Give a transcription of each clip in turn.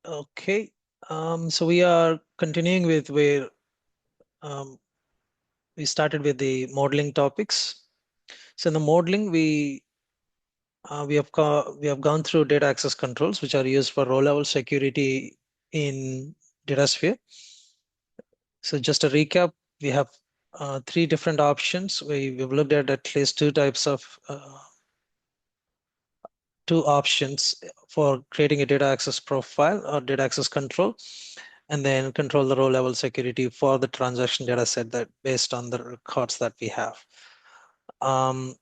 Okay, so we are continuing with where um, we started with the modeling topics. So in the modeling, we have gone through data access controls, which are used for row-level security in DataSphere. So just a recap, we have three different options. We've looked at least two options for creating a data access profile or data access control, and then control the row level security for the transaction data set that based on the records that we have. Um,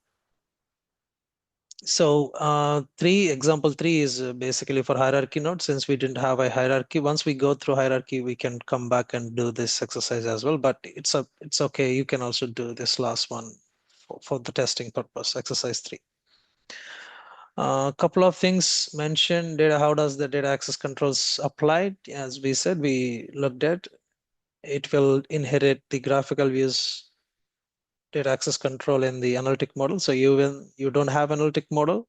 example three is basically for hierarchy node. Since we didn't have a hierarchy, once we go through hierarchy, we can come back and do this exercise as well. But it's okay. You can also do this last one for the testing purpose, exercise 3. A couple of things mentioned. How does the data access controls applied? As we said, we looked at it will inherit the graphical views data access control in the analytic model. So you don't have analytic model,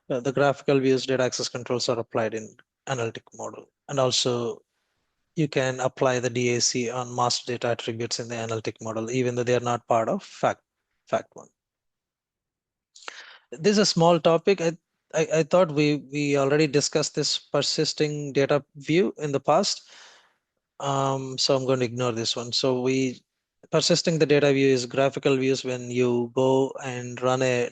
the graphical views data access controls are applied in analytic model. And also you can apply the DAC on master data attributes in the analytic model, even though they are not part of fact1. This is a small topic. I thought we already discussed this persisting data view in the past. So I'm going to ignore this one. So persisting the data view is graphical views when you go and run a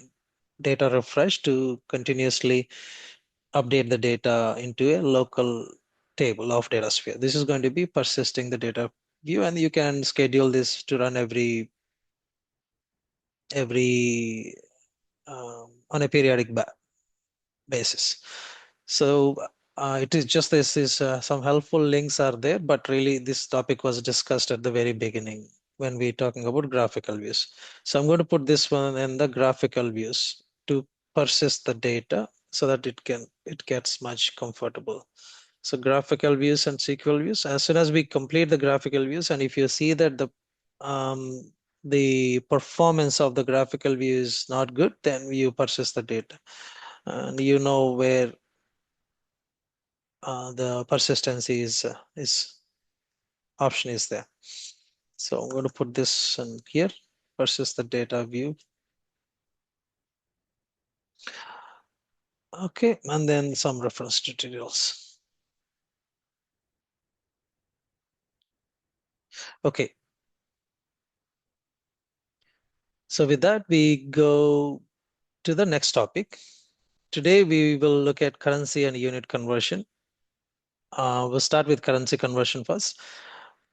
data refresh to continuously update the data into a local table of DataSphere. This is going to be persisting the data view, and you can schedule this to run every on a periodic basis. So it is just this is some helpful links are there, but really this topic was discussed at the very beginning when we're talking about graphical views. So I'm going to put this one in the graphical views to persist the data so that it gets much comfortable. So graphical views and SQL views, as soon as we complete the graphical views, and if you see that the performance of the graphical view is not good, then you persist the data and you know where the persistency is option is there. So I'm going to put this in here, persist the data view. Okay, and then some reference tutorials. Okay, so with that, we go to the next topic. Today, we will look at currency and unit conversion. We'll start with currency conversion first.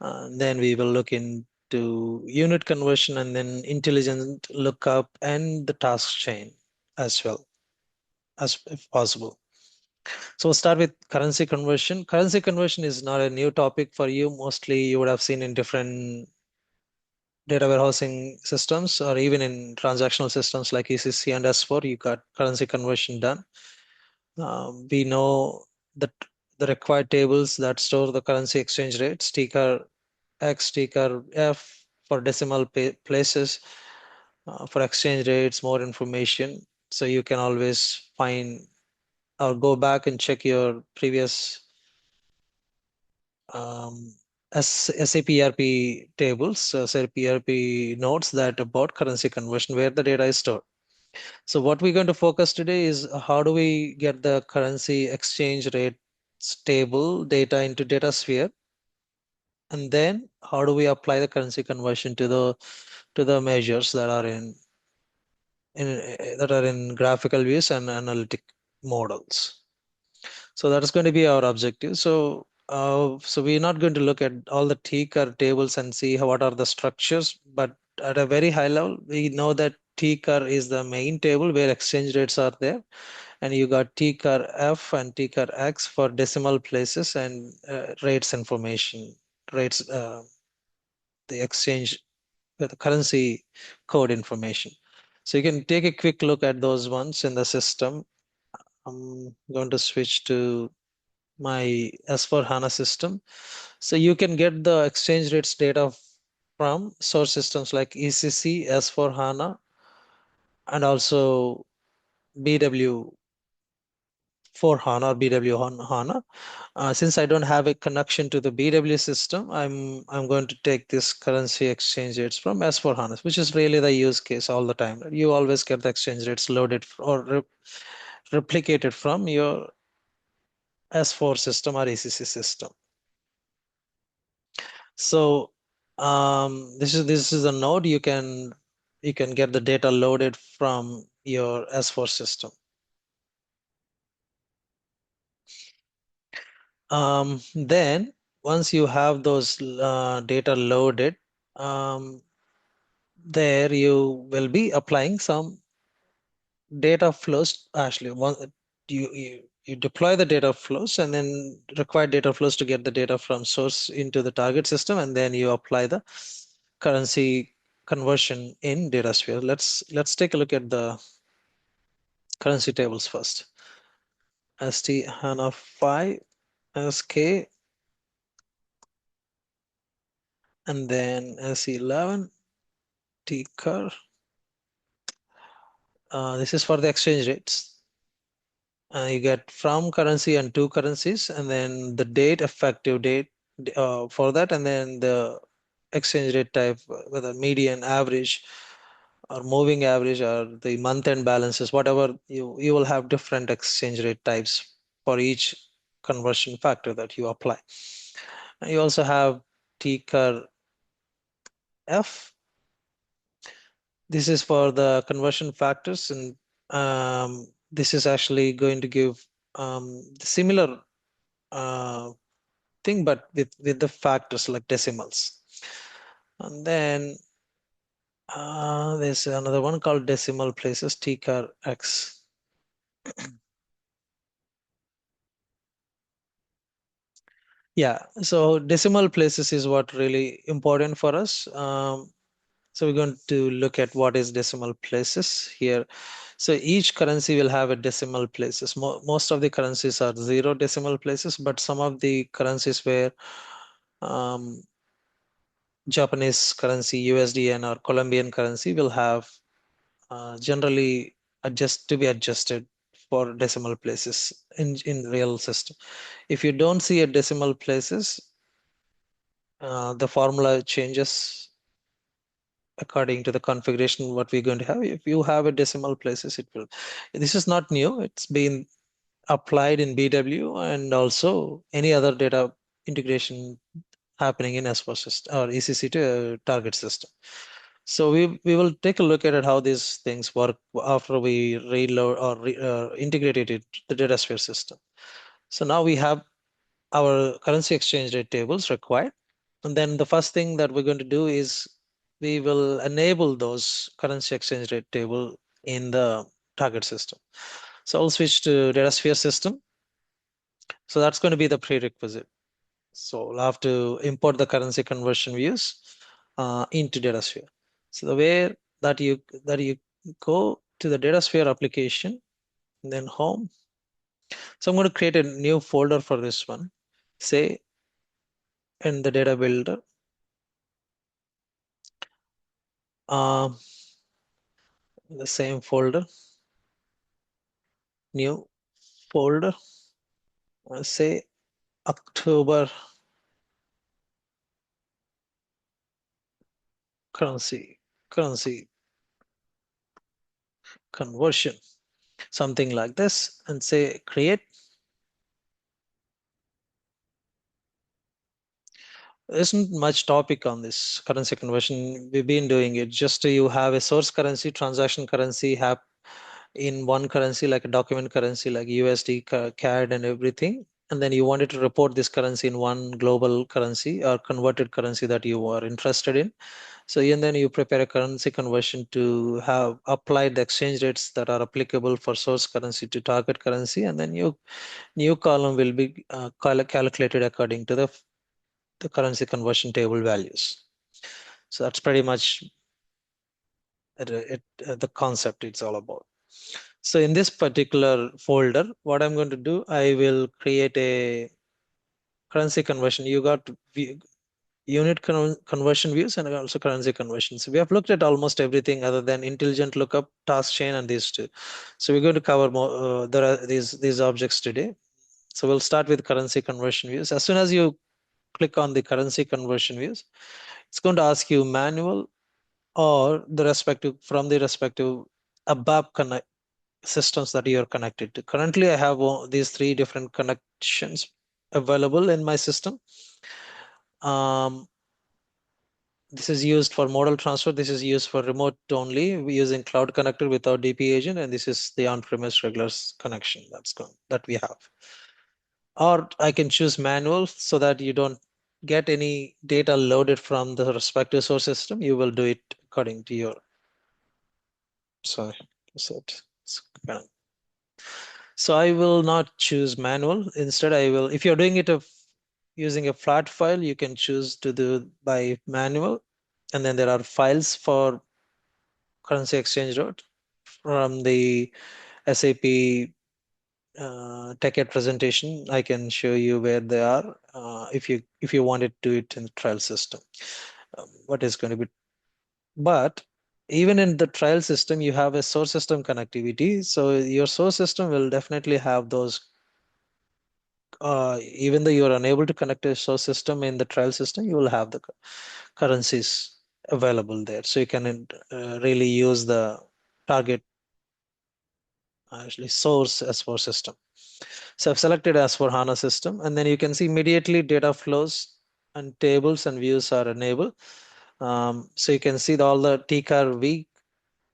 Then we will look into unit conversion and then intelligent lookup and the task chain as well as if possible. So we'll start with currency conversion. Currency conversion is not a new topic for you. Mostly you would have seen in different data warehousing systems or even in transactional systems like ECC and S4, you got currency conversion done. We know that the required tables that store the currency exchange rates, TCAR X, TCAR F for decimal places, for exchange rates, more information. So you can always find or go back and check your previous um, SAP ERP tables, SAP ERP notes that about currency conversion where the data is stored. So what we're going to focus today is how do we get the currency exchange rate table data into DataSphere, and then how do we apply the currency conversion to the measures that are in graphical views and analytic models. So that is going to be our objective. So we're not going to look at all the TCAR tables and see what are the structures, but at a very high level, we know that TCAR is the main table where exchange rates are there, and you got TCAR F and TCAR X for decimal places and rates information, rates, the exchange, the currency code information. So you can take a quick look at those ones in the system. I'm going to switch to my S4HANA system. So you can get the exchange rates data from source systems like ECC, S4HANA, and also BW S/4HANA or BW HANA. Since I don't have a connection to the BW system, I'm going to take this currency exchange rates from S/4HANA, which is really the use case all the time. You always get the exchange rates loaded or replicated from your S4 system or ECC system. So this is a node you can get the data loaded from your S4 system. Then once you have those data loaded, there you will be applying some data flows. Actually, you deploy the data flows and then require data flows to get the data from source into the target system, and then you apply the currency conversion in DataSphere. Let's take a look at the currency tables first. ST HANA 5 SK, and then SE11 Tcur. This is for the exchange rates. You get from currency and to currencies, and then the date, effective date for that, and then the exchange rate type, whether median, average, or moving average, or the month-end balances, whatever, you will have different exchange rate types for each conversion factor that you apply. And you also have Tcur F. This is for the conversion factors, and this is actually going to give similar thing, but with the factors like decimals. And then there's another one called decimal places, Tcur X. Yeah, so decimal places is what really important for us. So we're going to look at what is decimal places here. So each currency will have a decimal places. Most of the currencies are 0 decimal places, but some of the currencies where um, Japanese currency, USDN, or Colombian currency will have generally be adjusted for decimal places in real system. If you don't see a decimal places, the formula changes according to the configuration what we're going to have. If you have a decimal places, it will. This is not new. It's been applied in BW and also any other data integration happening in S4 system or ECC to target system. So we will take a look at it, how these things work after we reload or integrate it into the DataSphere system. So now we have our currency exchange rate tables required. And then the first thing that we're going to do is we will enable those currency exchange rate table in the target system. So I'll switch to DataSphere system. So that's going to be the prerequisite. So we'll have to import the currency conversion views into DataSphere. So the way that you go to the DataSphere application, and then home. So I'm going to create a new folder for this one. Say in the data builder. The same folder, new folder. Say October currency conversion, something like this, and say create. There isn't much topic on this currency conversion. We've been doing it. Just you have a source currency, transaction currency, have in one currency, like a document currency like USD, CAD, and everything. And then you wanted to report this currency in one global currency or converted currency that you are interested in. So and then you prepare a currency conversion to have applied the exchange rates that are applicable for source currency to target currency, and then your new column will be calculated according to the currency conversion table values. So that's pretty much the concept it's all about. So in this particular folder, what I'm going to do, I will create a currency conversion. You unit conversion views and also currency conversions. We have looked at almost everything other than intelligent lookup, task chain, and these two. So we're going to cover more these objects today. So we'll start with currency conversion views. As soon as you click on the currency conversion views, it's going to ask you manual or the respective from the respective ABAP connect systems that you are connected to. Currently, I have these three different connections available in my system. This is used for model transfer. This is used for remote only. We're using Cloud Connector without DP agent, and this is the on-premise regular connection that we have. Or I can choose manual so that you don't get any data loaded from the respective source system. You will do it according to your. Sorry, so I will not choose manual. Instead, I will. If you're doing it using a flat file, you can choose to do by manual, and then there are files for currency exchange rate from the SAP TechEd presentation. I can show you where they are if you wanted to do it in the trial system. What is going to be, but even in the trial system, you have a source system connectivity. So your source system will definitely have those. Even though you are unable to connect a source system in the trial system, you will have the currencies available there. So you can really use the target actually source S4 system. So I've selected S4 HANA system, and then you can see immediately data flows and tables and views are enabled. So you can see all the TCAR V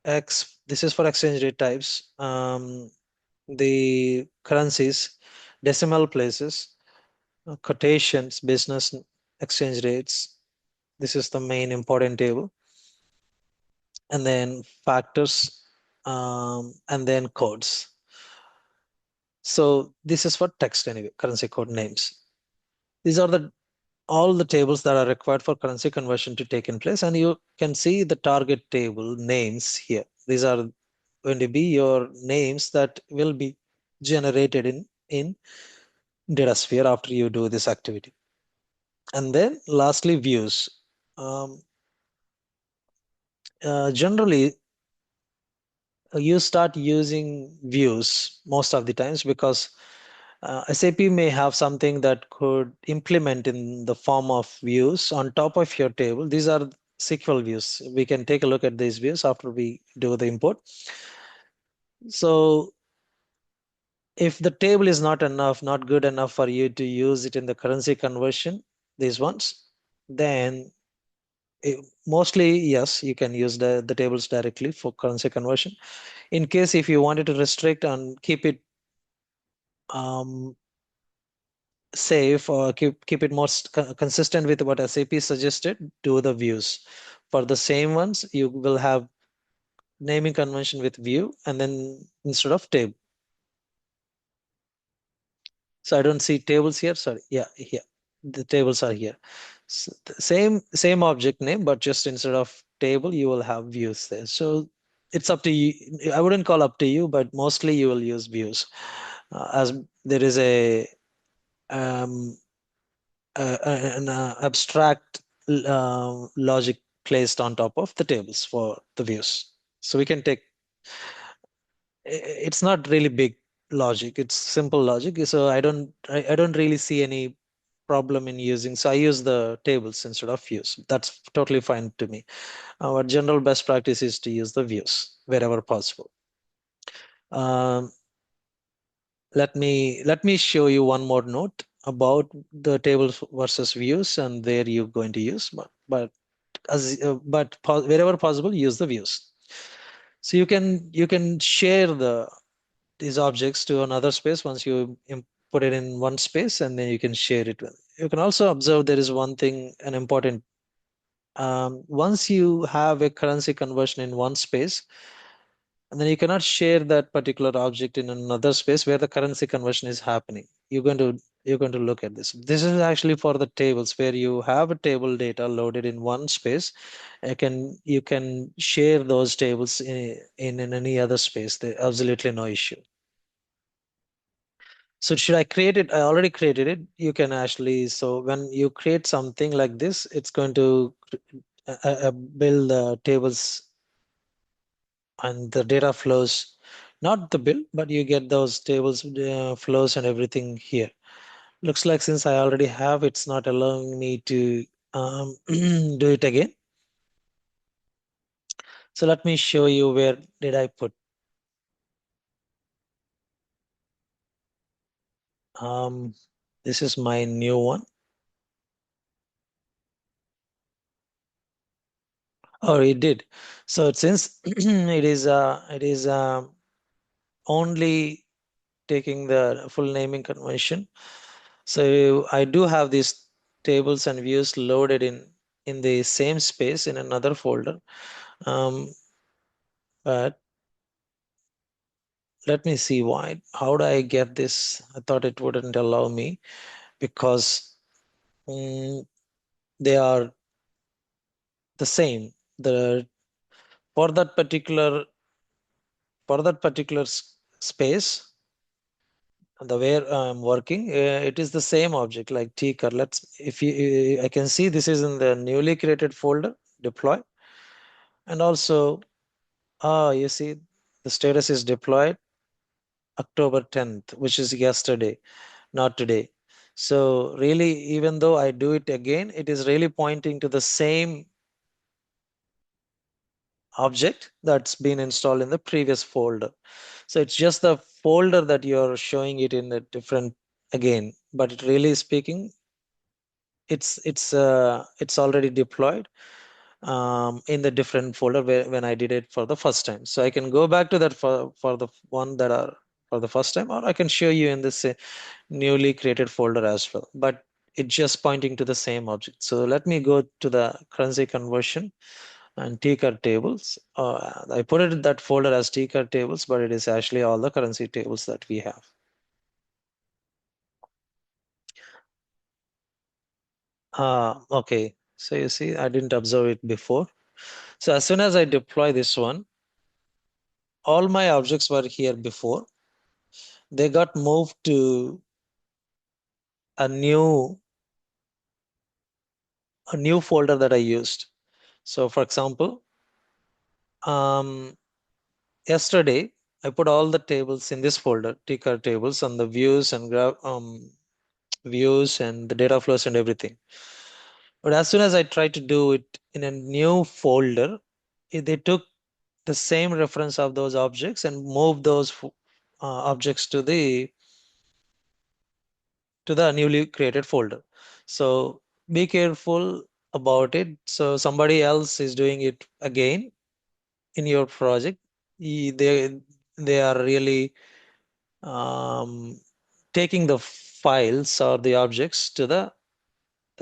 X. This is for exchange rate types. The currencies, decimal places, quotations, business exchange rates. This is the main important table. And then factors, and then codes. So this is for text anyway, currency code names. These are all the tables that are required for currency conversion to take in place. And you can see the target table names here. These are going to be your names that will be generated in DataSphere after you do this activity. And then lastly, views. Generally, you start using views most of the times because SAP may have something that could implement in the form of views on top of your table. These are SQL views. We can take a look at these views after we do the import. So if the table is not good enough for you to use it in the currency conversion, these ones, then mostly, yes, you can use the tables directly for currency conversion. In case if you wanted to restrict and keep it um, safe or keep it more consistent with what SAP suggested, do the views. For the same ones, you will have naming convention with view and then instead of table. So I don't see tables here. Sorry. Yeah, here. The tables are here. So same object name, but just instead of table, you will have views there. So it's up to you. I wouldn't call up to you, but mostly you will use views as there is um, an abstract logic placed on top of the tables for the views. So we can take, it's not really big logic, it's simple logic. So I don't really see any problem in using, so I use the tables instead of views. That's totally fine to me. Our general best practice is to use the views wherever possible. Um, let me show you one more note about the tables versus views and where you're going to use, but wherever possible, use the views. So you can share these objects to another space once you put it in one space, and then you can share it with. You can also observe there is one thing, an important. Once you have a currency conversion in one space, and then you cannot share that particular object in another space where the currency conversion is happening. You're going to look at this. This is actually for the tables where you have a table data loaded in one space. You can share those tables in any other space. There's absolutely no issue. So should I create it? I already created it. You can actually, so when you create something like this, it's going to build the tables and the data flows, not the build, but you get those tables, flows and everything here. Looks like since I already have, it's not allowing me to do it again. So let me show you where did I put. Um, this is my new one. Oh, it did. So since it is only taking the full naming convention. So I do have these tables and views loaded in the same space in another folder. But let me see why. How do I get this? I thought it wouldn't allow me because mm, they are the same. The for that particular space, the where I'm working, it is the same object like tcr. If you, I can see this is in the newly created folder, deploy, and also, you see the status is deployed October 10th, which is yesterday, not today. So really, even though I do it again, it is really pointing to the same object that's been installed in the previous folder. So it's just the folder that you're showing it in a different again, but it really speaking, it's already deployed in the different folder where when I did it for the first time. So I can go back to that for the one that are for the first time, or I can show you in this newly created folder as well. But it's just pointing to the same object. So let me go to the currency conversion and tcr tables. I put it in that folder as tcr tables, but it is actually all the currency tables that we have. Okay. So you see, I didn't observe it before. So as soon as I deploy this one, all my objects were here before. They got moved to a new folder that I used. So for example, um, yesterday I put all the tables in this folder, tcr tables, and the views and views and the data flows and everything. But as soon as I tried to do it in a new folder, they took the same reference of those objects and moved those objects to the newly created folder. So be careful about it. So somebody else is doing it again in your project. They are really um, taking the files or the objects to the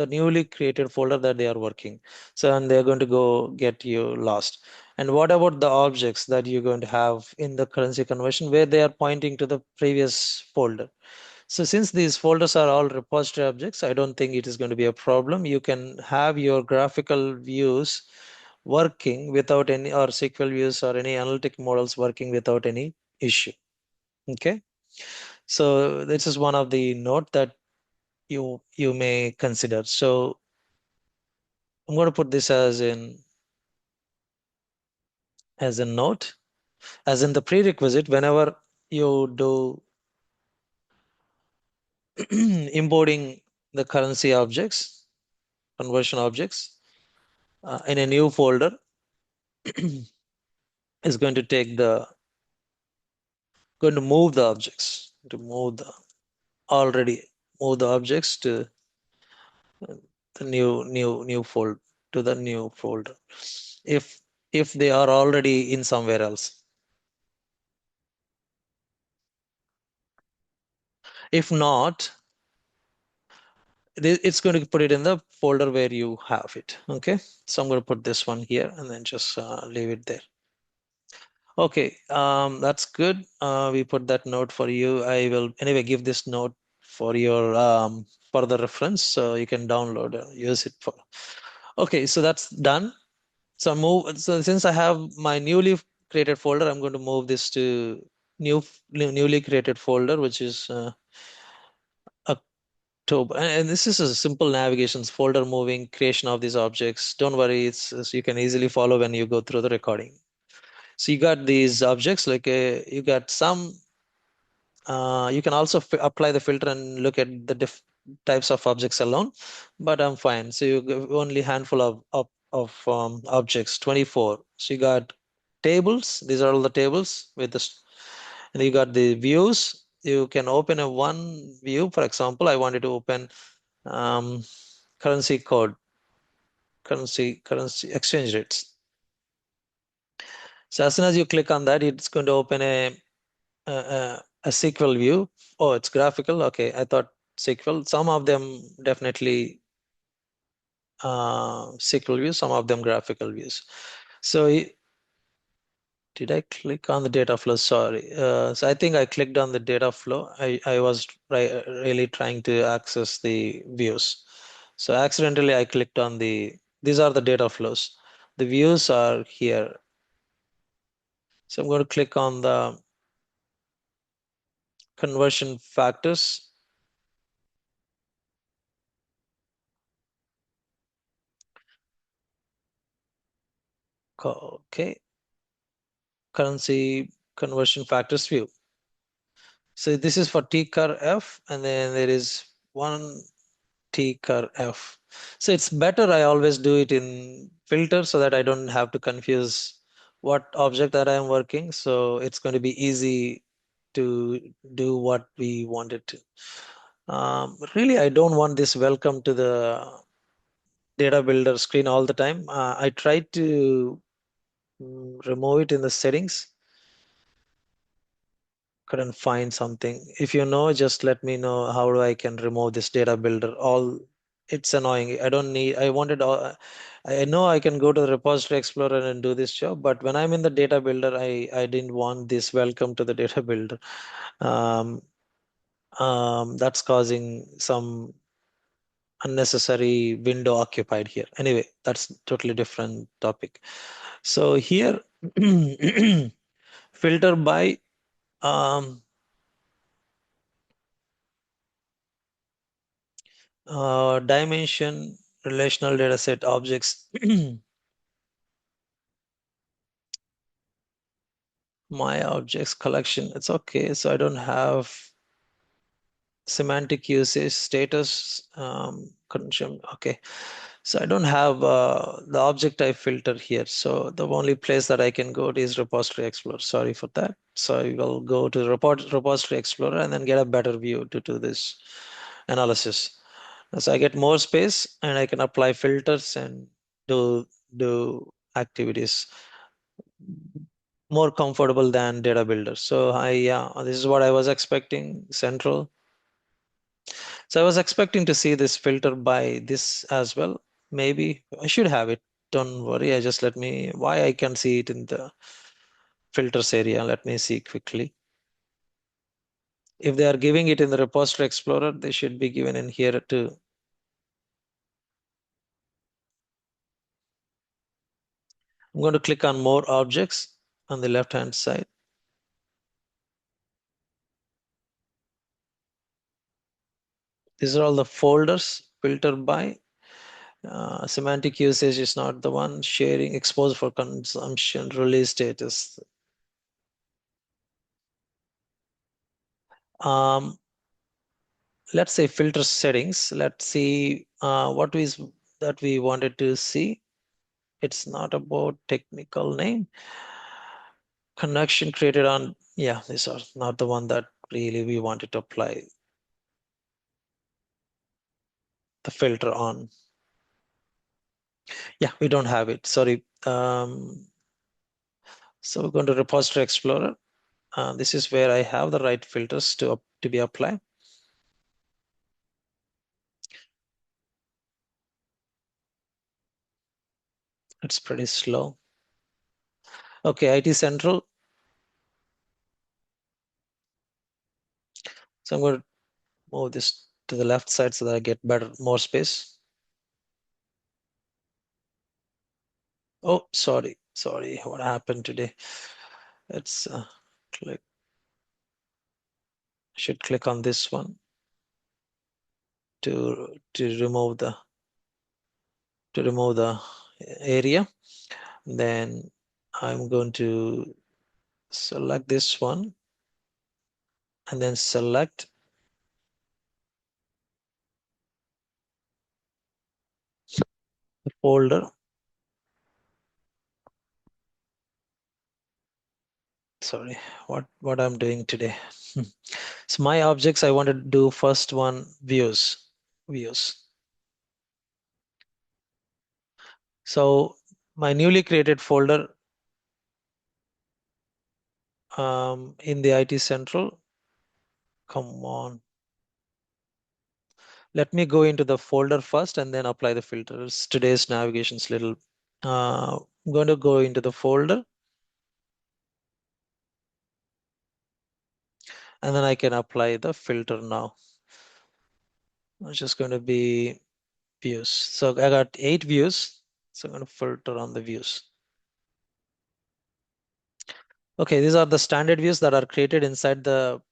newly created folder that they are working. So and they're going to go get you lost. And what about the objects that you're going to have in the currency conversion where they are pointing to the previous folder? So since these folders are all repository objects, I don't think it is going to be a problem. You can have your graphical views working without any, or SQL views or any analytic models working without any issue. Okay. So this is one of the note that you may consider. So I'm going to put this as a note, as in the prerequisite whenever you do importing the currency objects, conversion objects in a new folder is going to move the objects to move the already move the objects to the new fold to the new folder if they are already in somewhere else. If not, it's going to put it in the folder where you have it. Okay, so I'm going to put this one here and then just leave it there. Okay, that's good. We put that note for you. I will anyway give this note for your further reference, so you can download and use it for. Okay, so that's done. So So since I have my newly created folder, I'm going to move this to newly created folder, which is And this is a simple navigations, folder moving, creation of these objects. Don't worry, you can easily follow when you go through the recording. So you got these objects, like you got some. You can also apply the filter and look at the types of objects alone, but I'm fine. So you got only handful of objects, 24. So you got tables. These are all the tables with this, and you got the views. You can open a one view. For example, I wanted to open um, currency code, currency exchange rates. So as soon as you click on that, it's going to open a SQL view. Oh, it's graphical. Okay, I thought SQL. Some of them definitely SQL views, some of them graphical views. So did I click on the data flow? Sorry. So I think I clicked on the data flow. I was really trying to access the views. So accidentally I clicked on these are the data flows. The views are here. So I'm going to click on the conversion factors. Okay, currency conversion factors view. So this is for TCAR F, and then there is one TCAR F. So it's better I always do it in filter so that I don't have to confuse what object that I am working. So it's going to be easy to do what we wanted to. Really, I don't want this welcome to the data builder screen all the time. I tried to remove it in the settings. Couldn't find something. If you know, just let me know how do I can remove this data builder. All it's annoying. I don't need. I wanted. I know I can go to the repository explorer and do this job, but when I'm in the data builder, I didn't want this welcome to the data builder. Um, that's causing some unnecessary window occupied here. Anyway, that's totally different topic. So here, filter by dimension, relational data set objects. My objects collection. It's okay. So I don't have semantic usage status consume. Okay. So I don't have the object type filter here. So the only place that I can go to is repository explorer. Sorry for that. So I will go to repository explorer and then get a better view to do this analysis. So I get more space and I can apply filters and do activities more comfortable than data builder. So yeah, this is what I was expecting central. So I was expecting to see this filter by this as well. Maybe I should have it. Don't worry. I just let me why I can see it in the filters area. Let me see quickly. If they are giving it in the repository explorer, they should be given in here too. I'm going to click on more objects on the left hand side. These are all the folders filtered by. Semantic usage is not the one. Sharing, exposed for consumption, release status. Um, let's say filter settings. Let's see what is that we wanted to see. It's not about technical name. Connection created on, yeah, these are not the one that really we wanted to apply the filter on. Yeah, we don't have it. Sorry. So we're going to repository explorer. This is where I have the right filters to be applied. It's pretty slow. Okay, IT Central. So I'm going to move this to the left side so that I get more space. Oh, sorry. What happened today? It's click. Should click on this one. to remove the area. Then I'm going to select this one and then select the folder. Sorry, what I'm doing today. So my objects, I want to do first one, views. So my newly created folder in the IT Central. Come on. Let me go into the folder first and then apply the filters. Today's navigation's little. I'm going to go into the folder and then I can apply the filter now. It's just going to be views. So I got 8 views. So I'm going to filter on the views. Okay, these are the standard views that are created inside the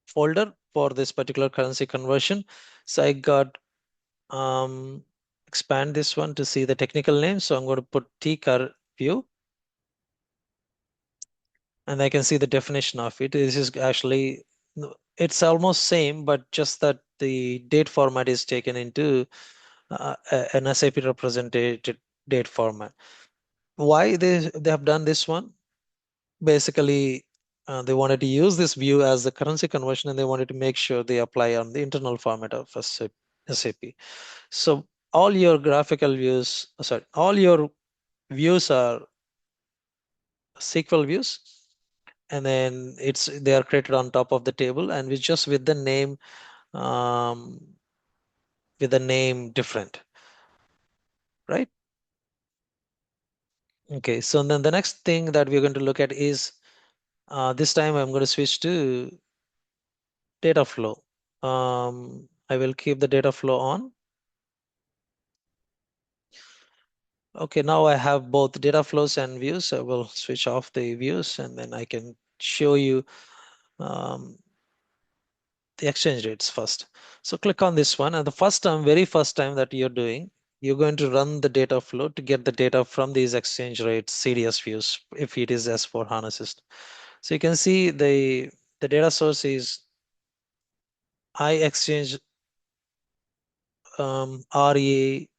folder for this particular currency conversion. So I got expand this one to see the technical name. So I'm going to put tcar view and I can see the definition of it. This is actually, it's almost same, but just that the date format is taken into an SAP represented date format. Why they have done this one? Basically, they wanted to use this view as the currency conversion and they wanted to make sure they apply on the internal format of SAP. So all your graphical views, sorry, all your views are SQL views, and then they are created on top of the table and with just um, with the name different, right? Okay, so then the next thing that we're going to look at is this time I'm going to switch to data flow. I will keep the data flow on. Okay, now I have both data flows and views. I will switch off the views and then I can show you um, the exchange rates first. So click on this one, and the very first time that you're doing, you're going to run the data flow to get the data from these exchange rates CDS views if it is S/4HANA system. So you can see the data source is iExchange REATE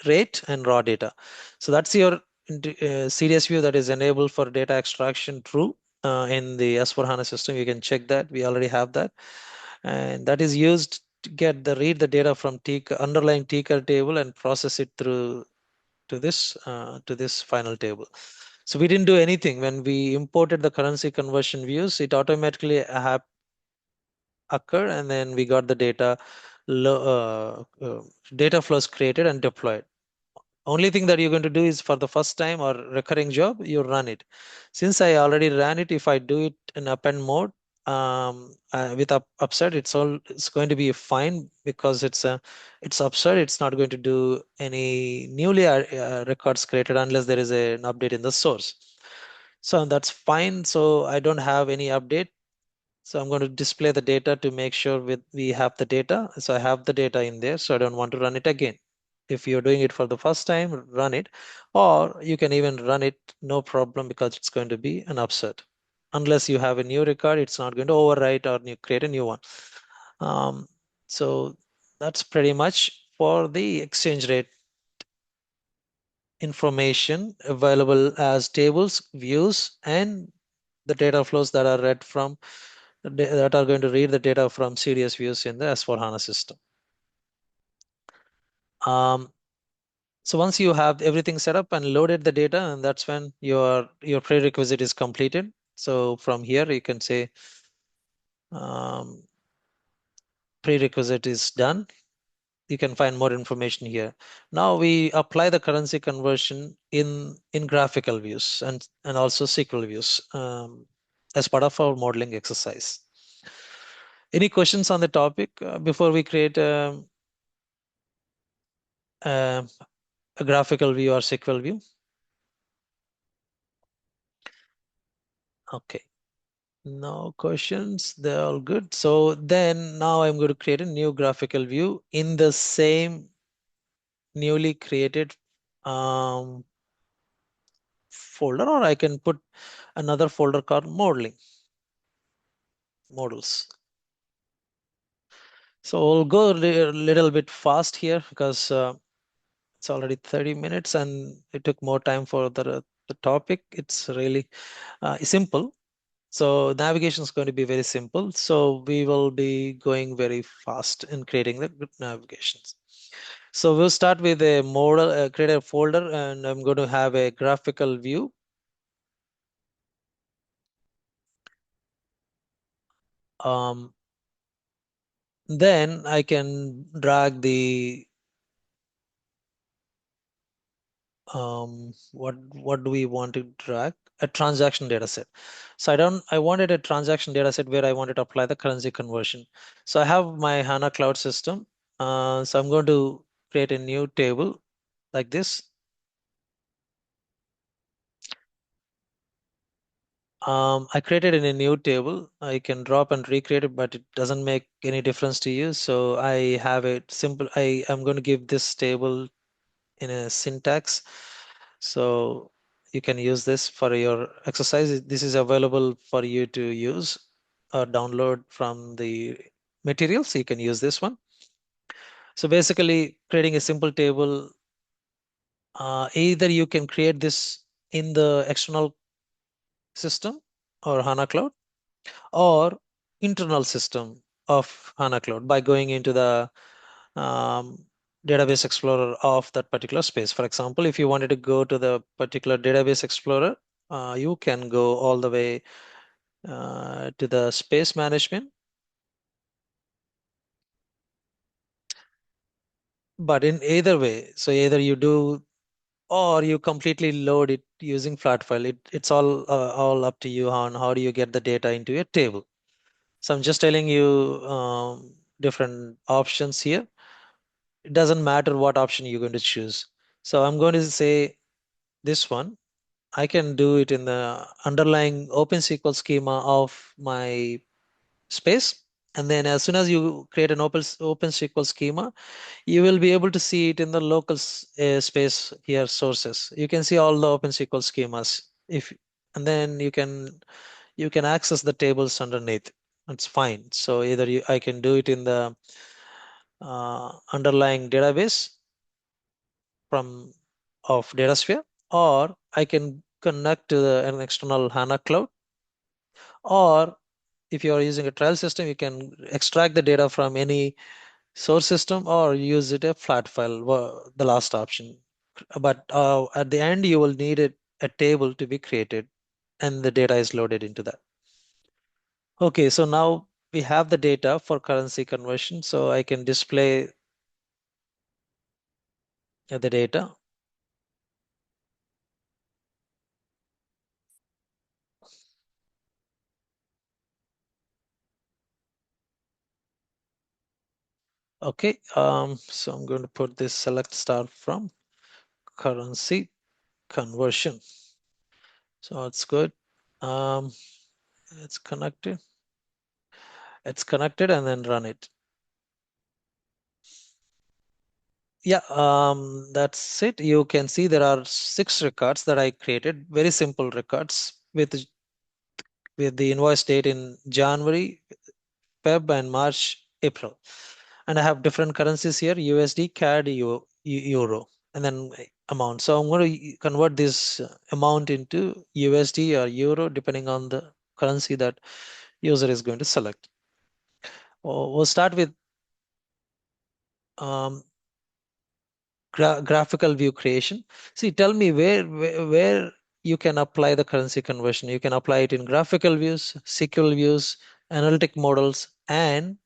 rate and raw data. So that's your CDS view that is enabled for data extraction true in the S/4HANA system. You can check that. We already have that. And that is used to read the data from underlying tcar table and process it through to this final table. So we didn't do anything when we imported the currency conversion views. It automatically occurred, and then we got the data flows created and deployed. Only thing that you're going to do is for the first time or recurring job, you run it. Since I already ran it, if I do it in append mode with upside, it's going to be fine because it's upside. It's not going to do any newly records created unless there is an update in the source. So that's fine. So I don't have any update. So I'm going to display the data to make sure we have the data. So I have the data in there. So I don't want to run it again. If you're doing it for the first time, run it, or you can even run it, no problem, because it's going to be an upset. Unless you have a new record, it's not going to overwrite or create a new one. Um, so that's pretty much for the exchange rate information available as tables, views, and the data flows that are read from that are going to read the data from CDS views in the S/4HANA system. So once you have everything set up and loaded the data, and that's when your prerequisite is completed. So from here you can say um, prerequisite is done. You can find more information here. Now we apply the currency conversion in graphical views and also SQL views as part of our modeling exercise. Any questions on the topic before we create a graphical view or SQL view? Okay. No questions. They're all good. So then now I'm going to create a new graphical view in the same newly created folder, or I can put another folder called modeling models. So we'll go a little bit fast here because it's already 30 minutes and it took more time for the topic. It's really simple. So navigation is going to be very simple. So we will be going very fast in creating the good navigations. So we'll start with a model, create a folder, and I'm going to have a graphical view. Um, then I can drag the what do we want to drag? A transaction data set. So I wanted a transaction data set where I wanted to apply the currency conversion. So I have my HANA cloud system. So I'm going to create a new table like this. I created in a new table. I can drop and recreate it, but it doesn't make any difference to you. So I have it simple. I'm going to give this table in a syntax. So you can use this for your exercise. This is available for you to use or download from the materials. You can use this one. So basically creating a simple table, either you can create this in the external system or HANA Cloud or internal system of HANA Cloud by going into the um, database explorer of that particular space. For example, if you wanted to go to the particular database explorer, you can go all the way to the space management. But in either way, so either you do or you completely load it using flat file. It's all up to you on how do you get the data into a table. So I'm just telling you different options here. It doesn't matter what option you're going to choose. So I'm going to say this one. I can do it in the underlying OpenSQL schema of my space. And then as soon as you create an OpenSQL schema, you will be able to see it in the local space here sources. You can see all the OpenSQL schemas. And then you can access the tables underneath. It's fine. So either I can do it in the underlying database from of DataSphere, or I can connect to an external HANA cloud, or if you are using a trial system, you can extract the data from any source system or use it a flat file, the last option. But at the end, you will need a table to be created and the data is loaded into that. Okay, so now we have the data for currency conversion. So I can display the data. Okay, so I'm going to put this select star from currency conversion. So it's good. Um, it's connected. It's connected and then run it. Yeah, that's it. You can see there are 6 records that I created, very simple records with the invoice date in January, Feb, and March, April. And I have different currencies here: USD, CAD, Euro, and then amount. So I'm going to convert this amount into USD or Euro depending on the currency that user is going to select. We'll start with um, graphical view creation. See, tell me where you can apply the currency conversion. You can apply it in graphical views, SQL views, analytic models, and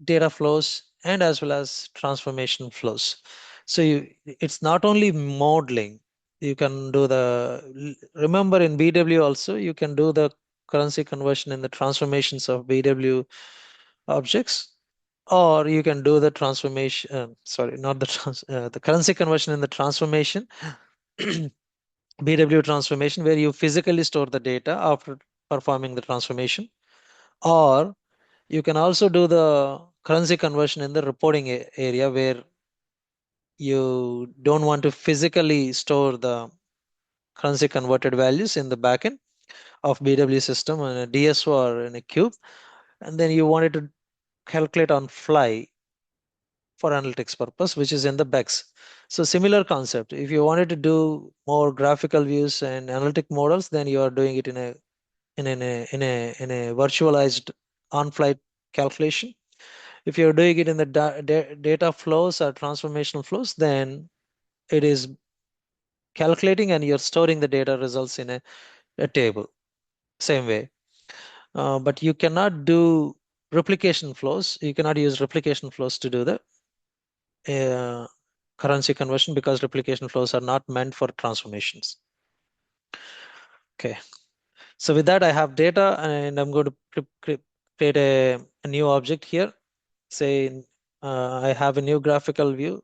data flows, and as well as transformation flows. So it's not only modeling. You can do remember in BW also, you can do the currency conversion in the transformations of BW objects, or you can do the transformation, sorry, not the currency conversion in the transformation, BW transformation, where you physically store the data after performing the transformation, or you can also do the currency conversion in the reporting area where you don't want to physically store the currency converted values in the backend of BW system in a DSO or in a cube, and then you wanted to calculate on fly for analytics purpose, which is in the BEX. So similar concept. If you wanted to do more graphical views and analytic models, then you are doing it in a virtualized on-flight calculation. If you're doing it in the data flows or transformational flows, then it is calculating and you're storing the data results in a table. Same way. But you cannot do replication flows. You cannot use replication flows to do the currency conversion because replication flows are not meant for transformations. Okay. So with that, I have data and I'm going to create a new object here. Say I have a new graphical view.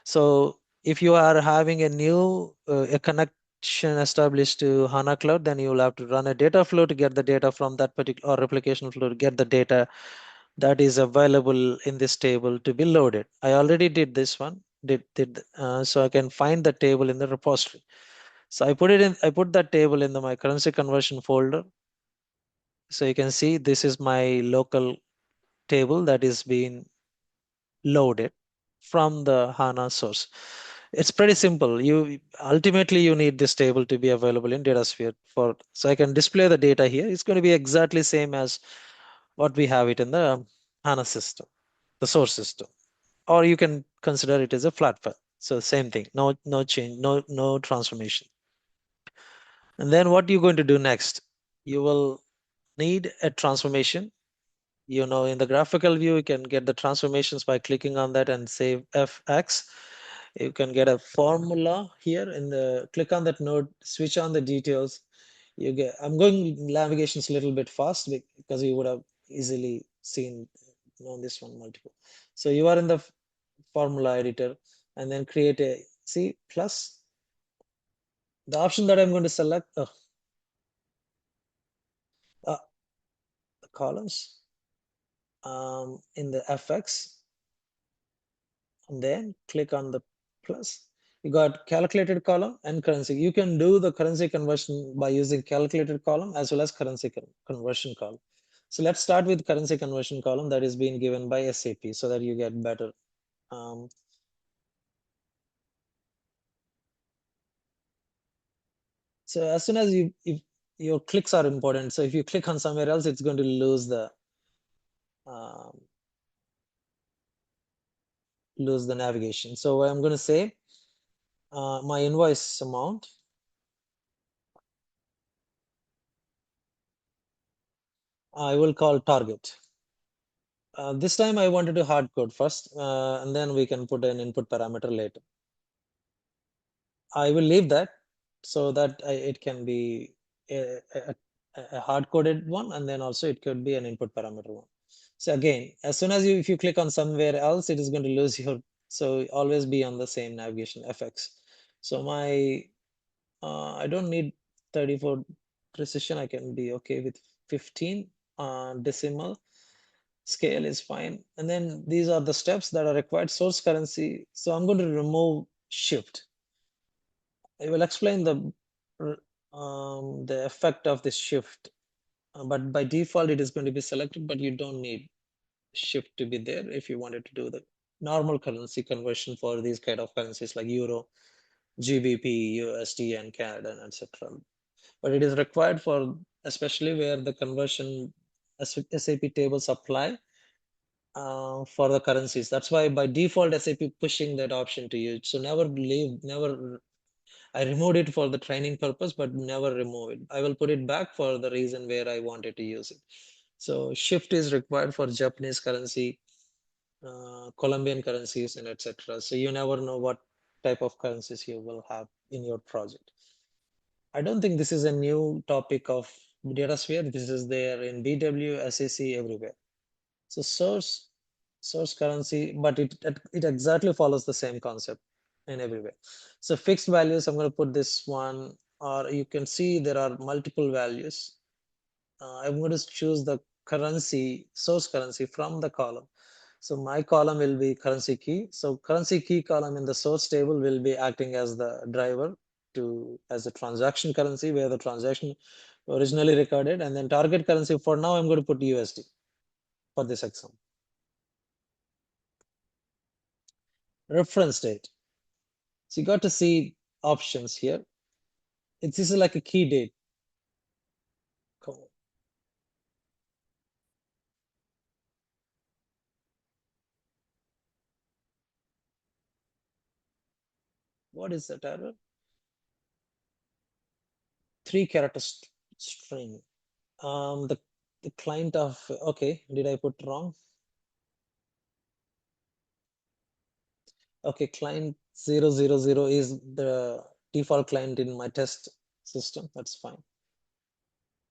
So if you are having a new a connection established to HANA Cloud, then you will have to run a data flow to get the data from that particular, or replication flow to get the data that is available in this table to be loaded. I already did this one, so I can find the table in the repository. So I put that table in my currency conversion folder. So you can see this is my local table that is being loaded from the HANA source. It's pretty simple. You ultimately you need this table to be available in DataSphere so I can display the data here. It's going to be exactly same as what we have it in the HANA system, the source system, or you can consider it as a flat file. So same thing, no change, no transformation. And then what you're going to do next, you will need a transformation. In the graphical view, you can get the transformations by clicking on that and save FX. You can get a formula here in the click on that node, switch on the details. I'm going navigations a little bit fast because you would have easily seen on this one multiple. So you are in the formula editor and then create a C plus. The option that I'm going to select, the columns in the FX, and then click on the plus. You got calculated column and currency. You can do the currency conversion by using calculated column as well as currency conversion column. So let's start with currency conversion column that is being given by SAP so that you get better. So as soon as if your clicks are important, so if you click on somewhere else, it's going to lose the navigation. So I'm going to say my invoice amount. I will call target. This time I wanted to hard code first, and then we can put an input parameter later. I will leave that so that it can be a hard-coded one, and then also it could be an input parameter one. So again, as soon as if you click on somewhere else, it is going to lose your, so always be on the same navigation FX. So I don't need 34 precision. I can be okay with 15 decimal scale is fine. And then these are the steps that are required. Source currency. So I'm going to remove shift. I will explain the effect of this shift. But by default, it is going to be selected, but you don't need shift to be there if you wanted to do the normal currency conversion for these kind of currencies like Euro, GBP, USD, and Canada, and etc. But it is required for especially where the conversion SAP tables apply for the currencies. That's why by default SAP pushing that option to you. So never. I removed it for the training purpose, but never remove it. I will put it back for the reason where I wanted to use it. So shift is required for Japanese currency, Colombian currencies, and etc. So you never know what type of currencies you will have in your project. I don't think this is a new topic of DataSphere. This is there in BW, SAC, everywhere. So source currency, but it exactly follows the same concept in everywhere. So fixed values, I'm going to put this one, or you can see there are multiple values. I'm going to choose the currency, source currency from the column. So my column will be currency key. So currency key column in the source table will be acting as the driver to as the transaction currency where the transaction originally recorded, and then target currency for now I'm going to put USD for this example. Reference date. So you got to see options here. This is like a key date. Come on. What is that error? 3-character string. The client of, okay, did I put wrong? Okay, client 000 is the default client in my test system. That's fine.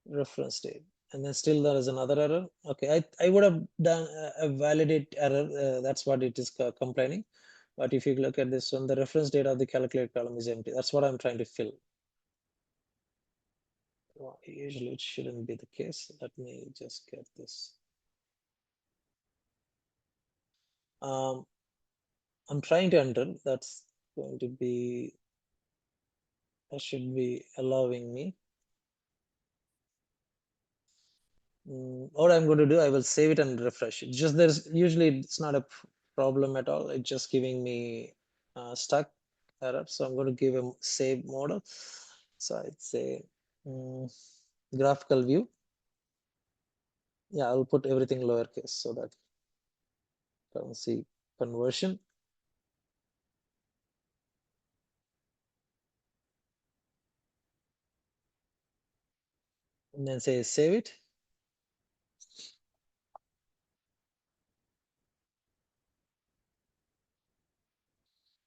Reference date. And then still there is another error. Okay, I would have done a validate error. That's what it is complaining. But if you look at this one, the reference date of the calculate column is empty. That's what I'm trying to fill. Well, usually it shouldn't be the case. Let me just get this. I'm trying to enter. That's going to be, that should be allowing me. What I'm going to do, I will save it and refresh it. Just there's usually it's not a problem at all. It's just giving me stuck error. So I'm going to give a save model. So I'd say graphical view. Yeah, I'll put everything lowercase so that currency conversion. And then say save it.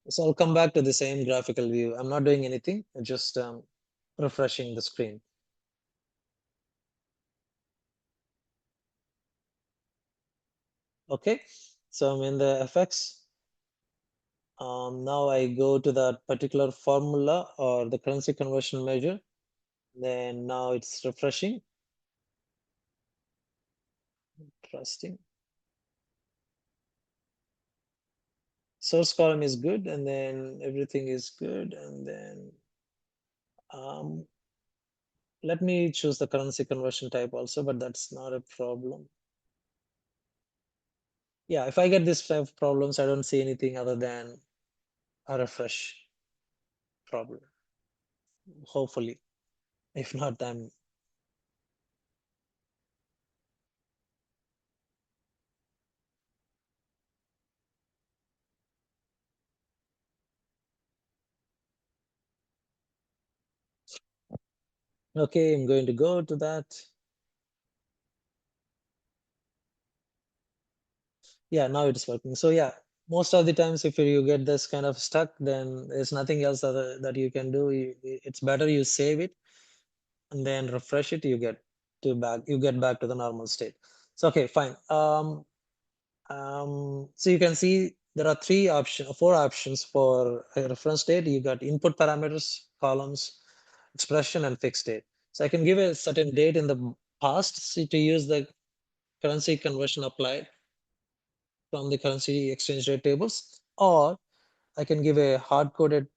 So I'll come back to the same graphical view. I'm not doing anything, just refreshing the screen. Okay, so I'm in the FX. Now I go to that particular formula or the currency conversion measure. Then now it's refreshing. Interesting. Source column is good, and then everything is good, and then um, let me choose the currency conversion type also, but that's not a problem. Yeah, if I get this type of problems, I don't see anything other than a refresh problem. Hopefully, if not, I'm okay. I'm going to go to that. Yeah, now it's working. So yeah, most of the times if you get this kind of stuck, then there's nothing else other that you can do. It's better you save it and then refresh it. You get back to the normal state. So okay, fine. So you can see there are four options for a reference date. You got input parameters, columns, expression, and fixed date. So I can give a certain date in the past to use the currency conversion applied from the currency exchange rate tables, or I can give a hard-coded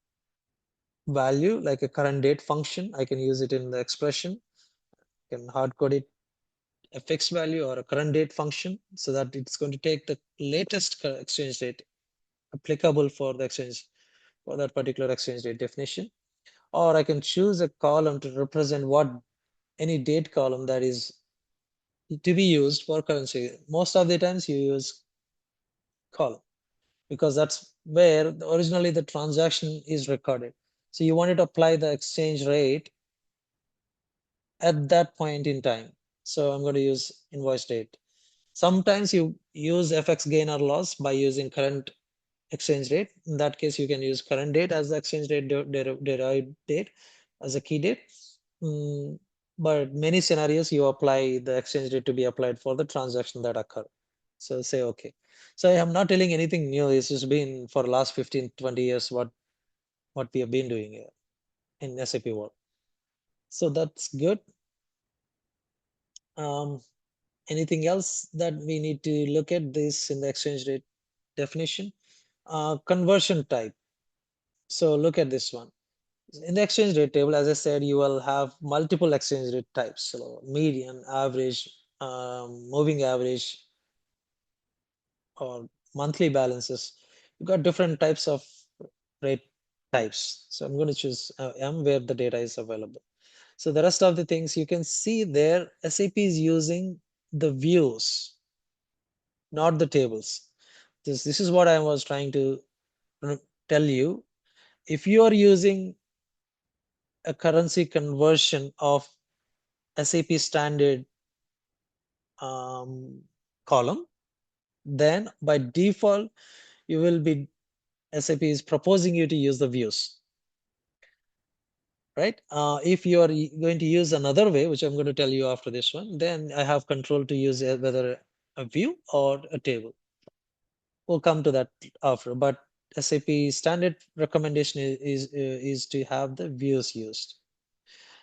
value like a current date function. I can use it in the expression. I can hard-code it a fixed value or a current date function so that it's going to take the latest exchange rate applicable for the exchange for that particular exchange rate definition. Or I can choose a column to represent what any date column that is to be used for currency. Most of the times you use column, because that's where originally the transaction is recorded. So you wanted to apply the exchange rate at that point in time. So I'm going to use invoice date. Sometimes you use FX gain or loss by using current exchange rate. In that case, you can use current date as the exchange rate derived date as a key date. But many scenarios you apply the exchange rate to be applied for the transaction that occur. So say okay. So I'm not telling anything new. This has been for the last 15, 20 years what we have been doing here in SAP world. So that's good. Um, Anything else that we need to look at this in the exchange rate definition? Conversion type. So look at this one. In the exchange rate table, as I said, you will have multiple exchange rate types. So median, average, moving average, or monthly balances. You've got different types of rate types. So I'm going to choose M where the data is available. So the rest of the things you can see there, SAP is using the views, not the tables. This is what I was trying to tell you. If you are using a currency conversion of SAP standard um, column, then by default, you will be SAP is proposing you to use the views, right? If you are going to use another way, which I'm going to tell you after this one, then I have control to use whether a view or a table. We'll come to that after, but SAP standard recommendation is to have the views used.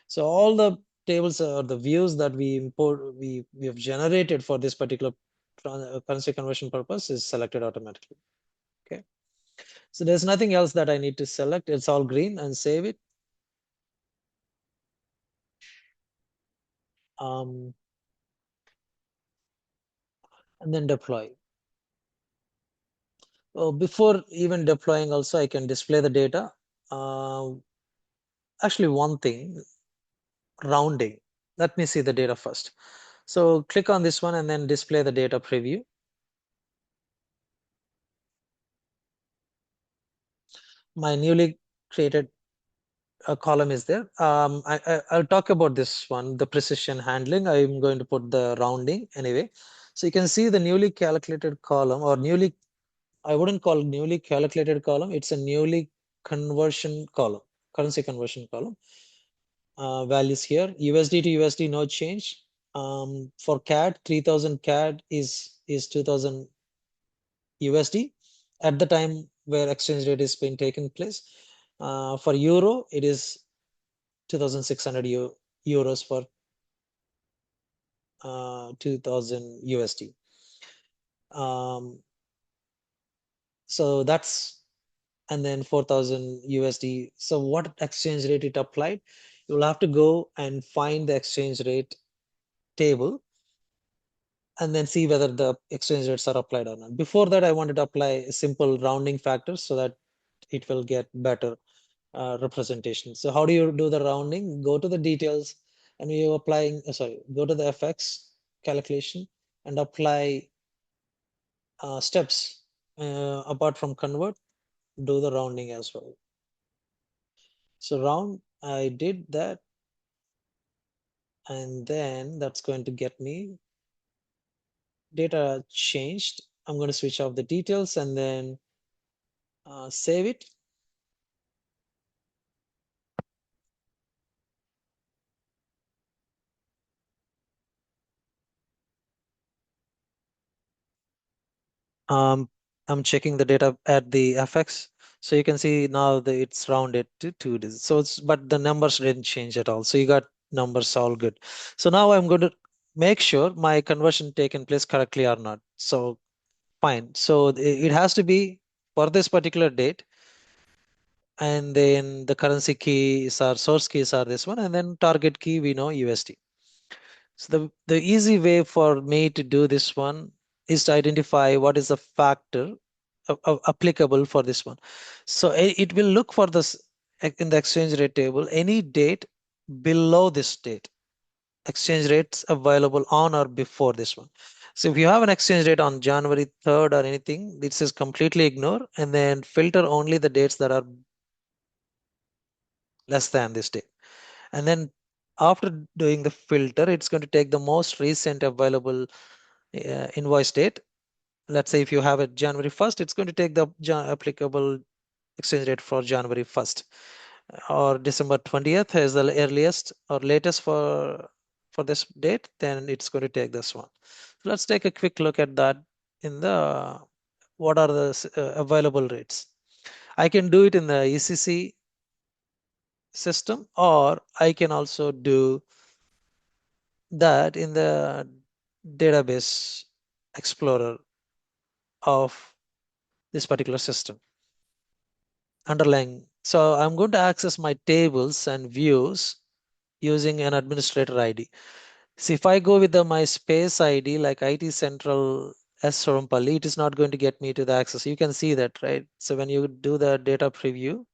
So all the tables or the views that we import, we have generated for this particular currency conversion purpose is selected automatically. Okay. So there's nothing else that I need to select. It's all green and save it. Um, and then deploy. Before even deploying also, I can display the data. Actually, one thing, rounding. Let me see the data first. So click on this one and then display the data preview. My newly created column is there. I'll talk about this one, the precision handling. I'm going to put the rounding anyway. So you can see the newly calculated column or newly, I wouldn't call it newly calculated column. It's a newly conversion column, currency conversion column. Values here, USD to USD, no change. For CAD, 3000 CAD is 2000 USD at the time where exchange rate is being taken place. For euro, it is 2600 euros for 2000 USD. So that's, and then 4000 USD. So what exchange rate it applied? You'll have to go and find the exchange rate table and then see whether the exchange rates are applied or not. Before that, I wanted to apply a simple rounding factor so that it will get better representation. So how do you do the rounding? Go to the details and you're applying, sorry, go to the FX calculation and apply steps apart from convert, do the rounding as well. So round, I did that, and then that's going to get me data changed. I'm going to switch off the details and then save it. Um, I'm checking the data at the FX. So you can see now that it's rounded to 2 digits. So it's, but the numbers didn't change at all. So you got numbers all good. So now I'm going to make sure my conversion taken place correctly or not. So fine. So it has to be for this particular date. And then the currency keys are source keys are this one. And then target key, we know USD. So the easy way for me to do this one is to identify what is the factor applicable for this one. So it will look for this in the exchange rate table, any date below this date, exchange rates available on or before this one. So if you have an exchange rate on January 3rd or anything, this is completely ignore and then filter only the dates that are less than this date. And then after doing the filter, it's going to take the most recent available invoice date. Let's say if you have it January 1st, it's going to take the applicable exchange rate for January 1st, or December 20th is the earliest or latest for this date, then it's going to take this one. So let's take a quick look at that in the what are the available rates. I can do it in the ECC system, or I can also do that in the database explorer of this particular system underlying. So I'm going to access my tables and views using an administrator ID. So if I go with my space ID like IT Central S Sorumpalli, it is not going to get me to the access. You can see that, right? So when you do the data preview,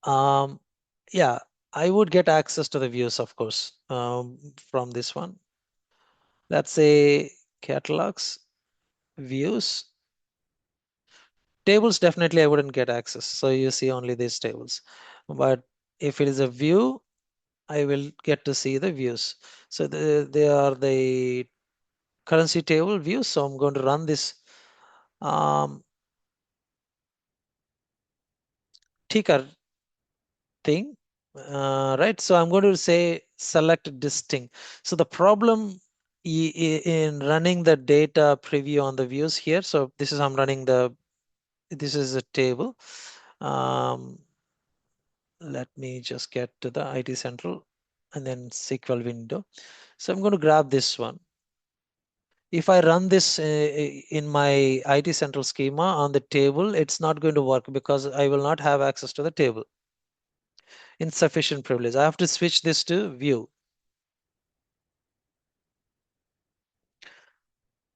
yeah, I would get access to the views, of course, from this one. Let's say catalogs, views, tables, definitely I wouldn't get access. So you see only these tables. But if it is a view, I will get to see the views. So they are the currency table views. So I'm going to run this ticker thing, right? So I'm going to say select distinct. So the problem in running the data preview on the views here. So this is I'm running this is a table. Um, Let me just get to the IT Central and then SQL window. So I'm going to grab this one. If I run this in my IT Central schema on the table, it's not going to work because I will not have access to the table. Insufficient privilege. I have to switch this to view.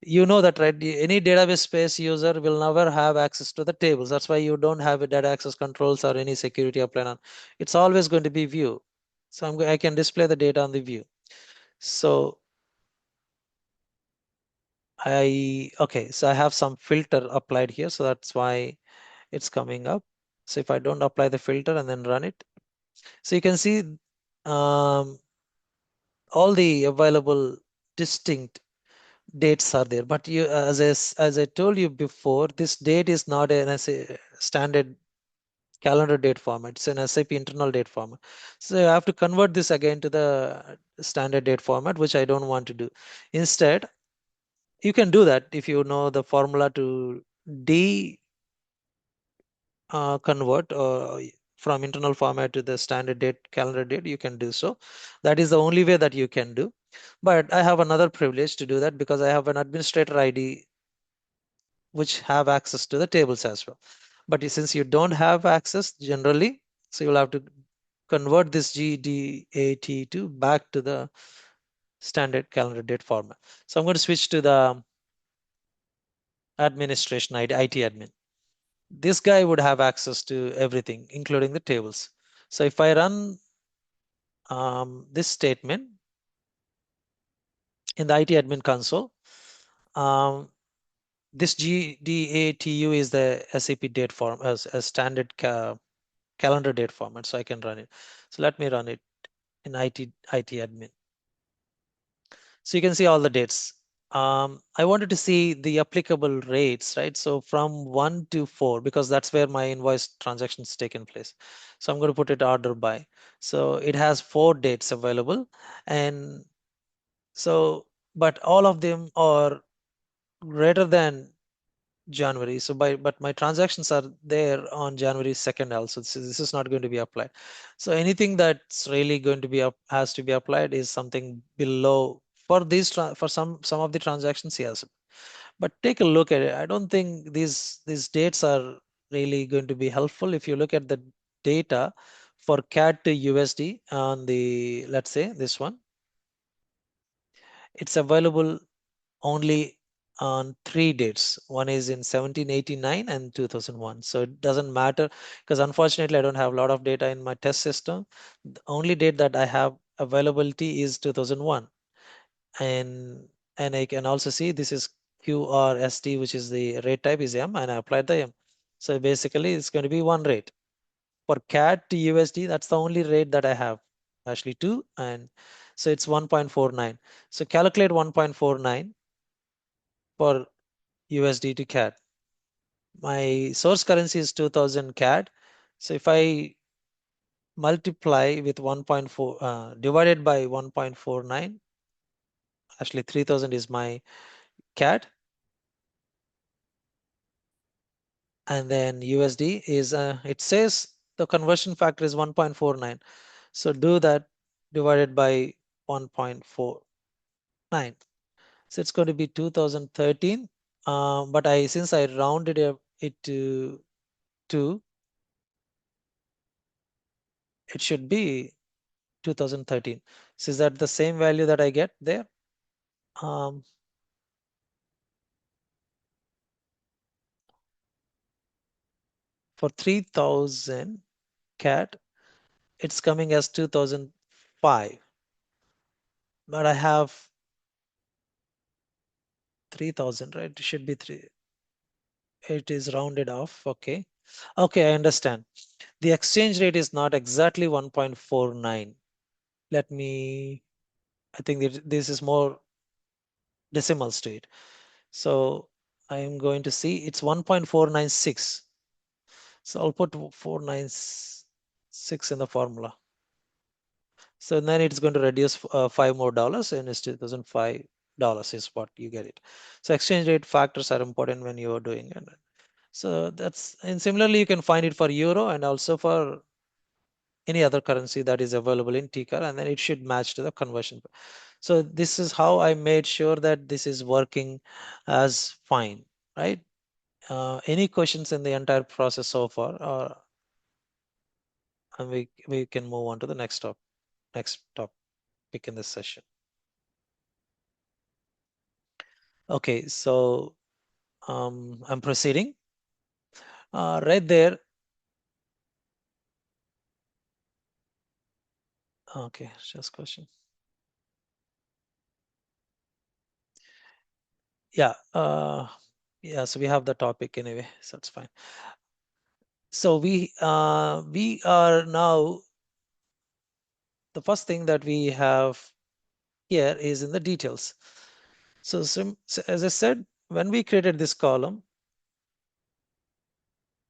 You know that, right? Any database space user will never have access to the tables. That's why you don't have a data access controls or any security applied on. It's always going to be view. So I can display the data on the view. So okay, so I have some filter applied here. So that's why it's coming up. So if I don't apply the filter and then run it, so you can see um, all the available distinct dates are there. But you, as I told you before, this date is not an standard calendar date format. It's an SAP internal date format. So I have to convert this again to the standard date format, which I don't want to do. Instead, you can do that if you know the formula to de convert from internal format to the standard date calendar date. You can do so. That is the only way that you can do. But I have another privilege to do that because I have an administrator ID which have access to the tables as well. But since you don't have access generally, so you'll have to convert this GDAT2 back to the standard calendar date format. So I'm going to switch to the administration ID, IT admin. This guy would have access to everything, including the tables. So if I run this statement in the IT admin console, um, this GDATU is the SAP date form as a standard calendar date format, so I can run it. So let me run it in IT admin. So you can see all the dates. I wanted to see the applicable rates, right? So from 1 to 4, because that's where my invoice transactions taken place. So I'm going to put it order by. So it has 4 dates available. And so, but all of them are greater than January. So but my transactions are there on January 2nd also. So this is not going to be applied. So anything that's really going to be has to be applied is something below for for some of the transactions, yes. But take a look at it. I don't think these dates are really going to be helpful. If you look at the data for CAD to USD on the, let's say this one, it's available only on 3 dates. One is in 1789 and 2001. So it doesn't matter because unfortunately I don't have a lot of data in my test system. The only date that I have availability is 2001. And I can also see this is QRST, which is the rate type is M, and I applied the M. So basically it's going to be one rate. For CAD to USD, that's the only rate that I have. Actually two, and so it's 1.49. So calculate 1.49 for USD to CAD. My source currency is 2000 CAD. So if I multiply with 1.4 divided by 1.49, actually 3000 is my CAD, and then USD is it says the conversion factor is 1.49. So do that divided by 1.49. So it's going to be 2013. But since I rounded it to 2, it should be 2013. So is that the same value that I get there? Um, for 3000 CAD, it's coming as 2005. But I have 3000, right? It should be 3. It is rounded off. Okay. Okay, I understand. The exchange rate is not exactly 1.49. Let me, I think this is more decimals to it. So I am going to see it's 1.496. So I'll put 496 in the formula. So then it's going to reduce $5 more, and it's $2005 is what you get it. So exchange rate factors are important when you are doing it. So that's, and similarly you can find it for euro and also for any other currency that is available in TCAR, and then it should match to the conversion. So this is how I made sure that this is working as fine, right? Any questions in the entire process so far, or and we can move on to the next topic in this session. Okay, so I'm proceeding. Right there. Okay, just question. Yeah, yeah. So we have the topic anyway, so it's fine. So we are now, the first thing that we have here is in the details. So as I said, when we created this column,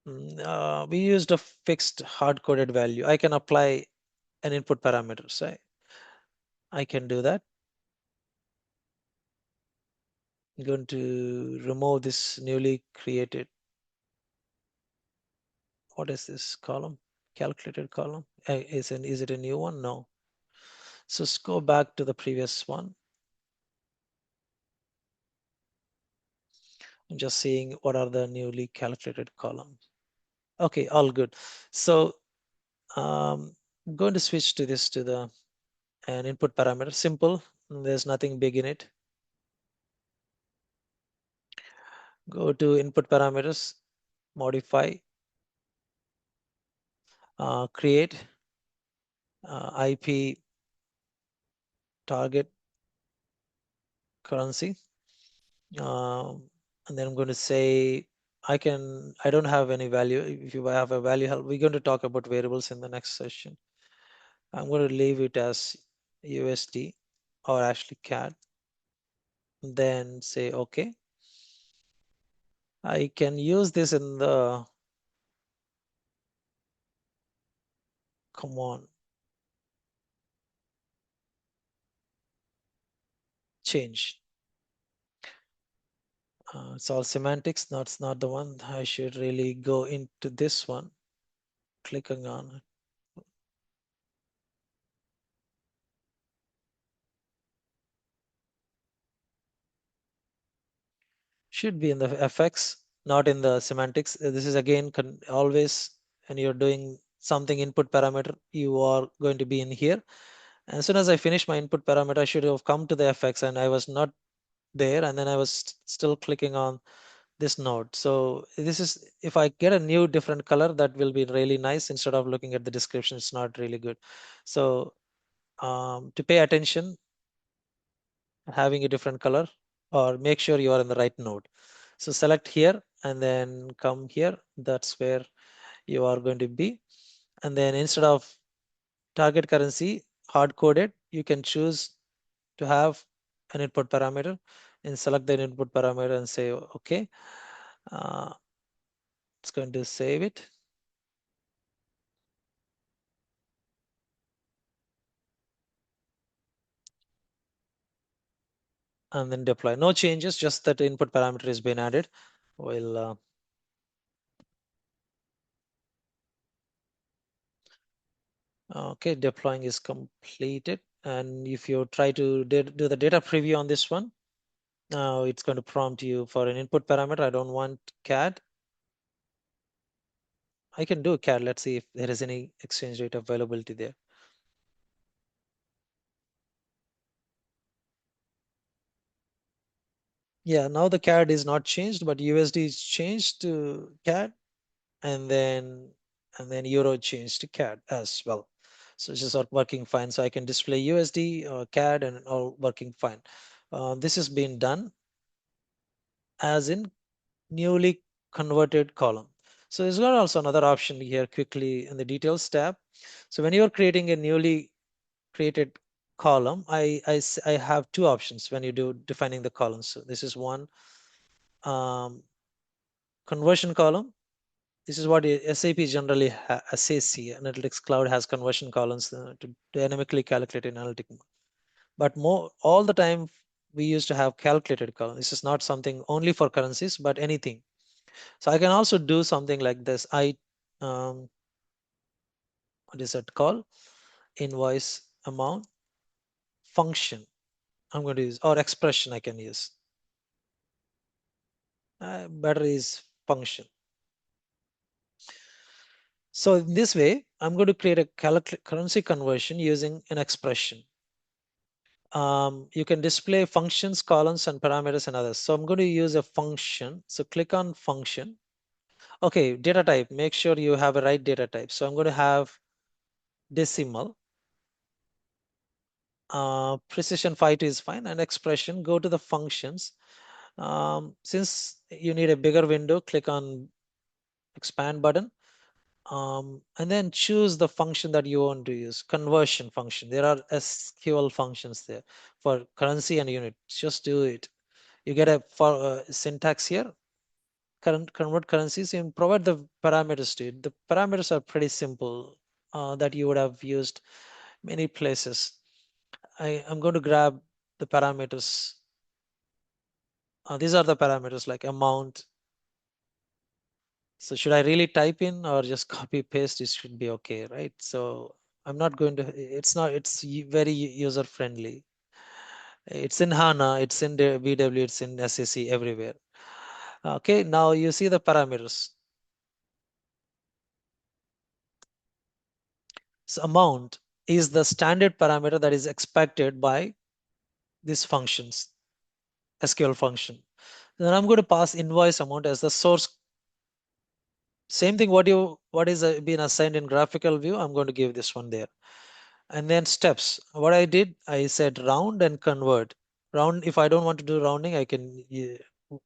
we used a fixed hard-coded value. I can apply an input parameter. So I can do that. I'm going to remove this newly created. What is this column? Calculated column. Is it a new one? No. So let's go back to the previous one. I'm just seeing what are the newly calculated columns. Okay, all good. So I'm going to switch to this to the an input parameter. Simple. There's nothing big in it. Go to input parameters, modify, create IP target currency. And then I'm going to say I don't have any value. If you have a value, we're going to talk about variables in the next session. I'm going to leave it as USD or actually CAD. Then say OK. I can use this in the command change. It's all semantics. That's not the one. I should really go into this one. Clicking on it. Should be in the FX, not in the semantics. This is again always when you're doing something input parameter, you are going to be in here. And as soon as I finish my input parameter, I should have come to the FX and I was not there. And then I was still clicking on this node. So this is, if I get a new different color, that will be really nice. Instead of looking at the description, it's not really good. So to pay attention, having a different color, or make sure you are in the right node. So select here and then come here. That's where you are going to be. And then instead of target currency hard coded, you can choose to have an input parameter and select the input parameter and say okay. It's going to save it. And then deploy. No changes, just that input parameter has been added. We'll Okay, deploying is completed. And if you try to do the data preview on this one, now it's going to prompt you for an input parameter. I don't want CAD. I can do CAD. Let's see if there is any exchange rate availability there. Yeah, now the CAD is not changed, but USD is changed to CAD, and then Euro changed to CAD as well. So it's just not working fine. So I can display USD or CAD and all working fine. This has been done as in newly converted column. So there's got also another option here quickly in the details tab. So when you're creating a newly created column, I have two options when you do defining the columns. So this is one conversion column. This is what SAP generally SAC Analytics Cloud has conversion columns to dynamically calculate in analytic mode. But more all the time we used to have calculated column. This is not something only for currencies, but anything. So I can also do something like this. What is that called? Invoice amount function. I'm going to use or expression I can use. Better is function. So in this way, I'm going to create a currency conversion using an expression. You can display functions, columns, and parameters and others. So I'm going to use a function. So click on function. Okay, data type. Make sure you have a right data type. So I'm going to have decimal. Precision 5 is fine, and expression. Go to the functions. Since you need a bigger window, click on expand button. And then choose the function that you want to use. Conversion function. There are SQL functions there for currency and unit. Just do it. You get a for syntax here. Convert currencies and provide the parameters to it. The parameters are pretty simple that you would have used many places. I'm going to grab the parameters. These are the parameters like amount. So should I really type in or just copy paste? It should be okay, right? So I'm not going to, it's not, it's very user friendly. It's in HANA, it's in the BW, it's in SAC everywhere. Okay, now you see the parameters. So amount is the standard parameter that is expected by these functions, SQL function. Then I'm going to pass invoice amount as the source. Same thing what is been assigned in graphical view, I'm going to give this one there. And then steps. What I did, I said round and convert. Round, if I don't want to do rounding, I can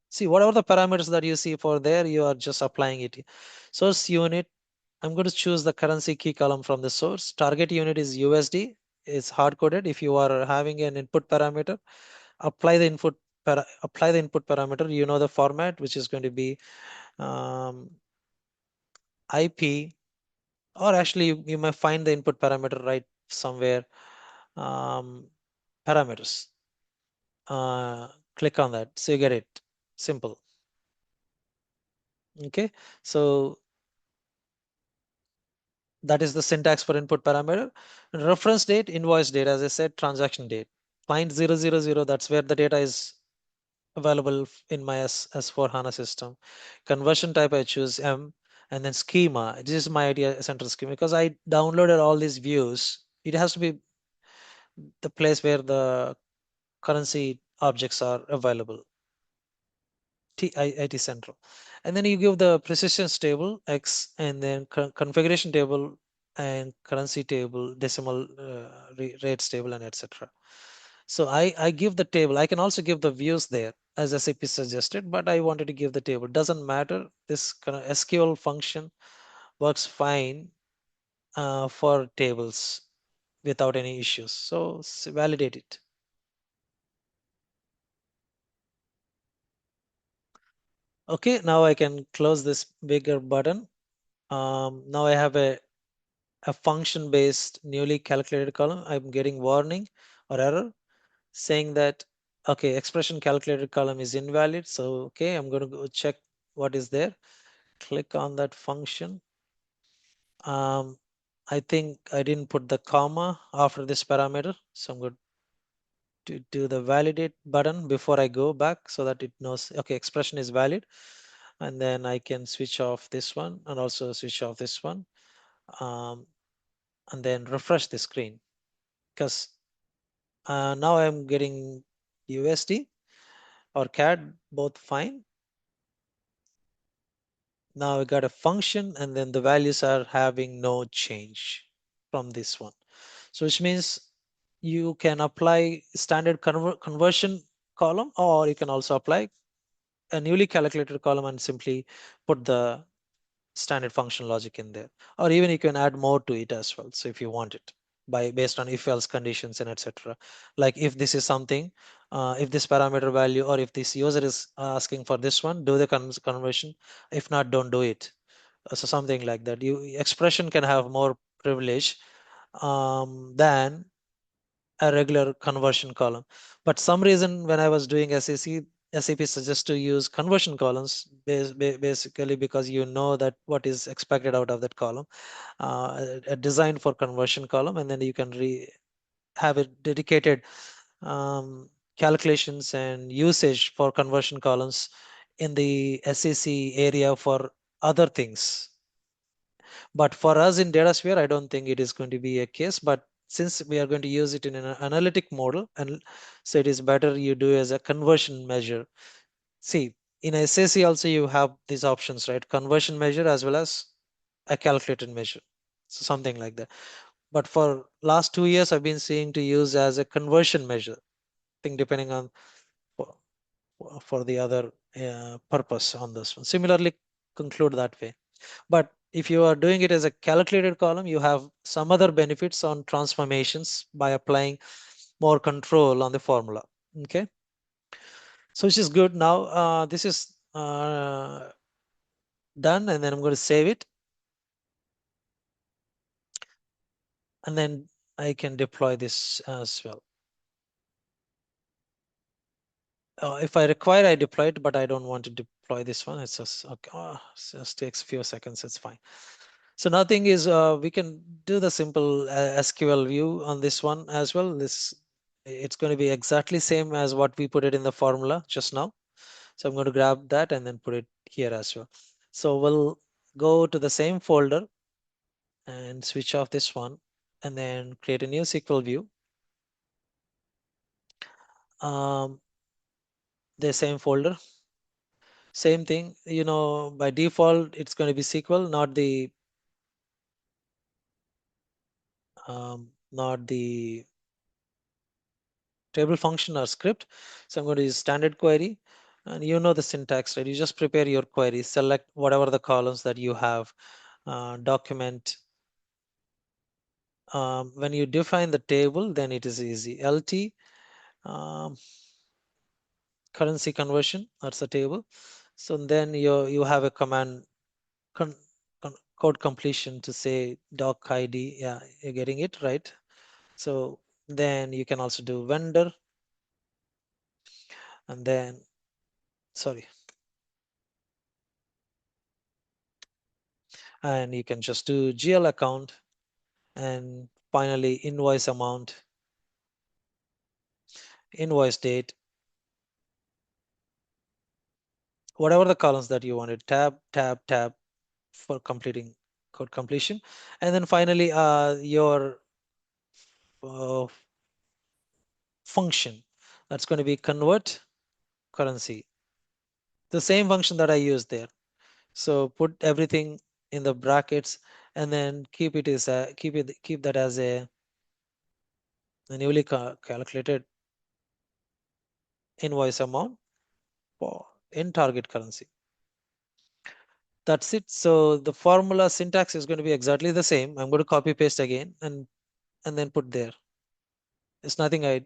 see whatever the parameters that you see for there, you are just applying it. Source unit, I'm going to choose the currency key column from the source. Target unit is USD. It's hard coded. If you are having an input parameter, apply the apply the input parameter. You know the format, which is going to be um, IP, or actually you might find the input parameter right somewhere. Um, Parameters. Uh, Click on that. So you get it. Simple. Okay. So that is the syntax for input parameter. Reference date, invoice date, as I said, transaction date. Client 000, that's where the data is available in my S4 HANA system. Conversion type, I choose M. And then schema. This is my idea central schema because I downloaded all these views. It has to be the place where the currency objects are available. IT Central. And then you give the precisions table X and then configuration table and currency table, decimal rates table, and etc. So I give the table. I can also give the views there as SAP suggested, but I wanted to give the table. Doesn't matter. This kind of SQL function works fine for tables without any issues. So validate it. Okay, now I can close this bigger button. Now I have a function based newly calculated column. I'm getting warning or error saying that, okay, expression calculated column is invalid. So, okay, I'm going to go check what is there. Click on that function. Um, I think I didn't put the comma after this parameter, so I'm going to do the validate button before I go back so that it knows, okay, expression is valid. And then I can switch off this one and also switch off this one. And then refresh the screen, because now I'm getting USD or CAD both fine. Now I got a function and then the values are having no change from this one. So which means you can apply standard conversion column, or you can also apply a newly calculated column and simply put the standard function logic in there, or even you can add more to it as well. So if you want it by based on if else conditions and etc. Like if this is something, if this parameter value or if this user is asking for this one, do the conversion. If not, don't do it. So something like that. You expression can have more privilege than a regular conversion column. But some reason when I was doing SAP suggests to use conversion columns basically because you know that what is expected out of that column, a design for conversion column, and then you can have it dedicated um, calculations and usage for conversion columns in the SAC area for other things. But for us in DataSphere, I don't think it is going to be a case. But since we are going to use it in an analytic model, and so it is better you do as a conversion measure. See, in SAC also you have these options, right? Conversion measure as well as a calculated measure. So something like that. But for last 2 years, I've been seeing to use as a conversion measure. I think depending on for, for the other purpose on this one. Similarly, conclude that way. But if you are doing it as a calculated column, you have some other benefits on transformations by applying more control on the formula. Okay, so which is good. Now this is done, and then I'm going to save it, and then I can deploy this as well. If I require, I deploy it, but I don't want to deploy this one. It's just okay. It just takes a few seconds. It's fine. So nothing is, we can do the simple SQL view on this one as well. It's going to be exactly same as what we put it in the formula just now. So I'm going to grab that and then put it here as well. So we'll go to the same folder and switch off this one and then create a new SQL view. Um, the same folder, same thing, by default, it's going to be SQL, not the table function or script. So I'm going to use standard query, and you know the syntax, right? You just prepare your query, select whatever the columns that you have, document. When you define the table, then it is easy. LT, um, currency conversion, that's the table. So then you have a command con, code completion to say doc ID. Yeah, you're getting it right. So then you can also do vendor, and then, sorry, and you can just do GL account, and finally invoice amount, invoice date, whatever the columns that you wanted, tab, tab, tab for completing code completion. And then finally your uh, function that's going to be convert currency, the same function that I used there. So put everything in the brackets and then keep that as a newly calculated invoice amount in target currency. That's it. So the formula syntax is going to be exactly the same. I'm going to copy paste again and then put there. It's nothing I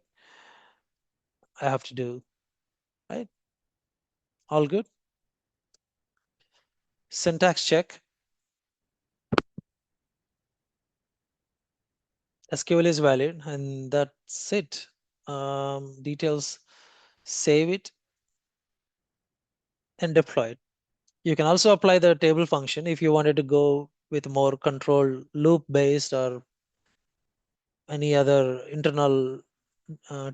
have to do, right? All good. Syntax check. SQL is valid, and that's it. Details, save it and deploy it. You can also apply the table function if you wanted to go with more control loop based or any other internal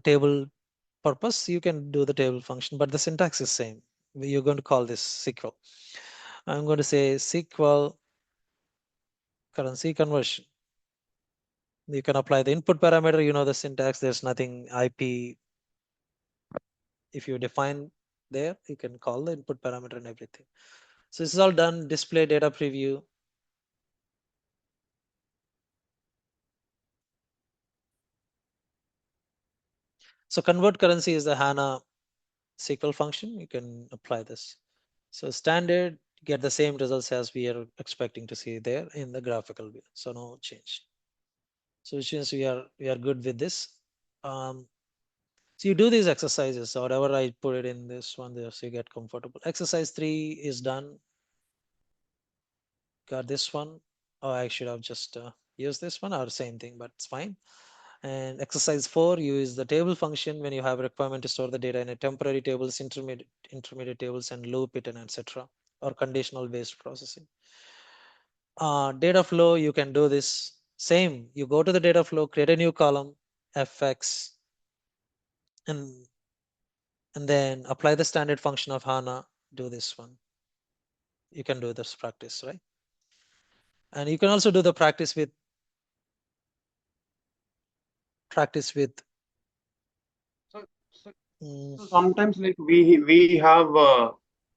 table purpose, you can do the table function, but the syntax is same. You're going to call this SQL. I'm going to say SQL currency conversion. You can apply the input parameter, you know the syntax, there's nothing IP. If you define there, you can call the input parameter and everything. So this is all done, display data preview. So convert currency is the HANA SQL function. You can apply this. So standard, get the same results as we are expecting to see there in the graphical view. So no change. So which means we are good with this. So you do these exercises, so whatever I put it in this one there, so you get comfortable. Exercise 3 is done. Got this one. Oh, I should have just used this one or same thing, but it's fine. And exercise 4, use the table function when you have a requirement to store the data in a temporary tables, intermediate tables, and loop it and etc. Or conditional based processing. Data flow, you can do this same. You go to the data flow, create a new column, fx, and then apply the standard function of HANA, do this one. You can do this practice, right? And you can also do the practice with So, so, mm, so sometimes like we have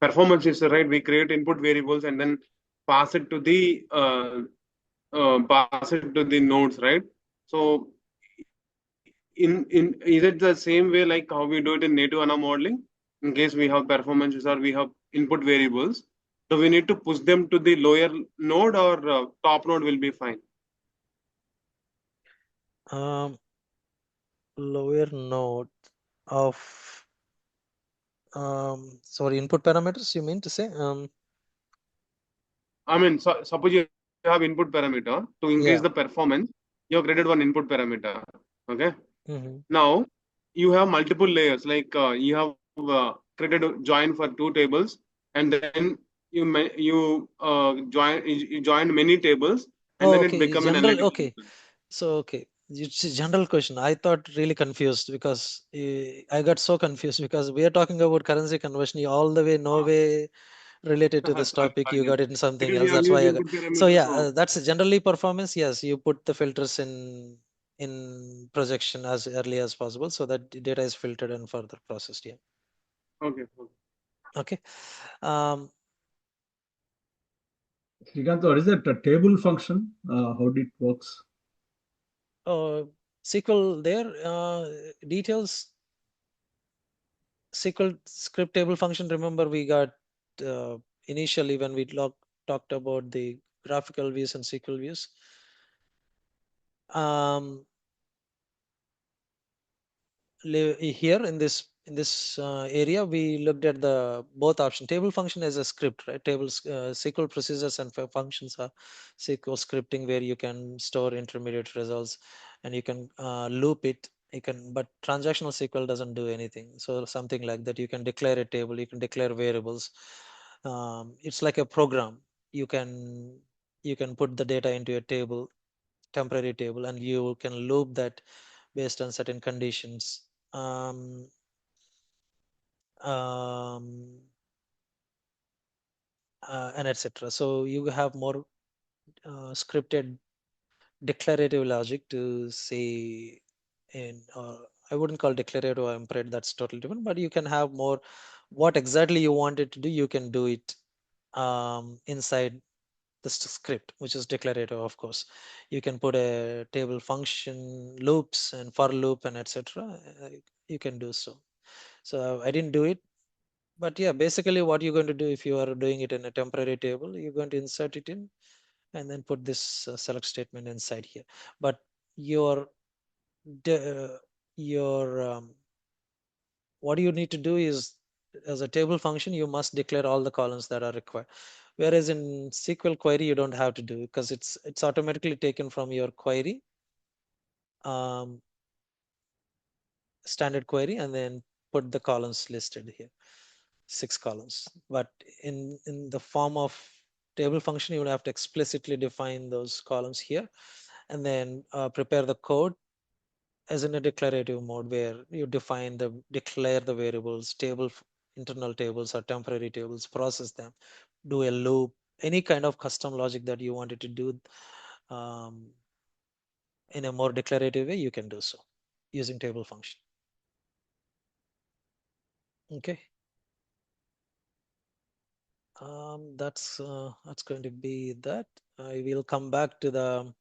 performance is right. We create input variables and then pass it to the pass it to the nodes, right? So in is it the same way like how we do it in native HANA modeling? In case we have performances or we have input variables, so we need to push them to the lower node or top node will be fine. um, lower node of sorry, input parameters you mean to say? I mean, suppose you have input parameter to increase the Yeah. performance, you have created one input parameter. Okay. Hmm. Now you have multiple layers. Like you have created a join for two tables, and then you joined many tables, and Oh, then it okay. become an General. analytical Okay. model. So okay, it's a general question. I thought really confused because I got so confused because we are talking about currency conversion. You all the way, no way related to this Sorry, topic. sorry, You yes. got it in something Because we else. have That's used why I got. input So parameters. yeah, So that's generally performance. Yes, you put the filters in projection as early as possible so that the data is filtered and further processed. Yeah. okay, okay. Okay. Um, Srikanth, what is that a table function? How it works? uh, SQL there details. SQL script table function. Remember, we got initially when we talked about the graphical views and SQL views. Um, Here in this area, we looked at the both option. Table function as a script, right? Tables, SQL procedures and functions are SQL scripting where you can store intermediate results and you can loop it. You can, but transactional SQL doesn't do anything. So something like that, you can declare a table, you can declare variables. It's like a program. You can you can put the data into a table, temporary table, and you can loop that based on certain conditions, um, um, and etc. So you have more scripted declarative logic to say in, I wouldn't call declarative or imperative, that's totally different, but you can have more what exactly you want it to do, you can do it inside the script, which is declarative, of course. You can put a table function, loops, and for loop, and etc. You can do so. So I didn't do it, but yeah, basically what you're going to do if you are doing it in a temporary table, you're going to insert it in and then put this select statement inside here. But your your what you need to do is as a table function, you must declare all the columns that are required. Whereas in SQL query, you don't have to do because it's automatically taken from your query, um, standard query, and then put the columns listed here, 6 columns. But in the form of table function, you would have to explicitly define those columns here, and then prepare the code as in a declarative mode where you declare the variables, internal tables or temporary tables, process them, do a loop, any kind of custom logic that you wanted to do um, in a more declarative way, you can do so using table function. Okay. That's going to be that. I will come back to the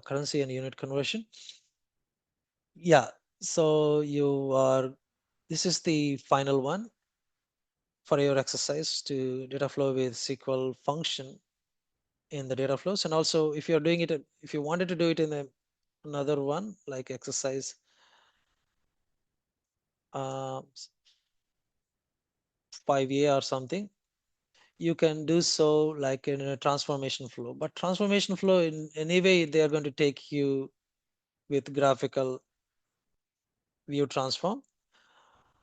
currency and unit conversion. Yeah, so this is the final one for your exercise to data flow with SQL function in the data flows. And also if you're doing it, if you wanted to do it in another one like exercise 5A or something, you can do so like in a transformation flow. But transformation flow in any way, they are going to take you with graphical view transform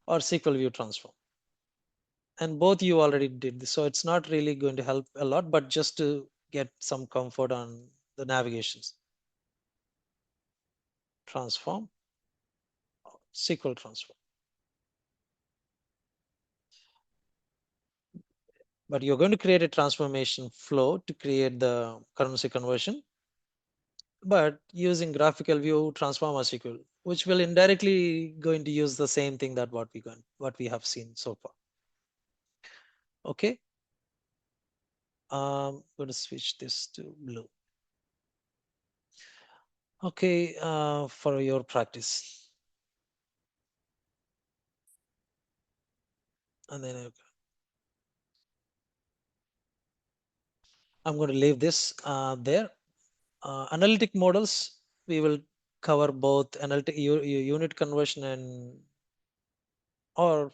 or SQL view transform. And both you already did this, so it's not really going to help a lot, but just to get some comfort on the navigations. Transform, SQL transform. But you're going to create a transformation flow to create the currency conversion, but using graphical view transform or SQL, which will indirectly going to use the same thing that what we have seen so far. Okay. I'm going to switch this to blue. Okay, for your practice. And then I'm going to leave this there. Analytic models, we will cover both analytic unit conversion or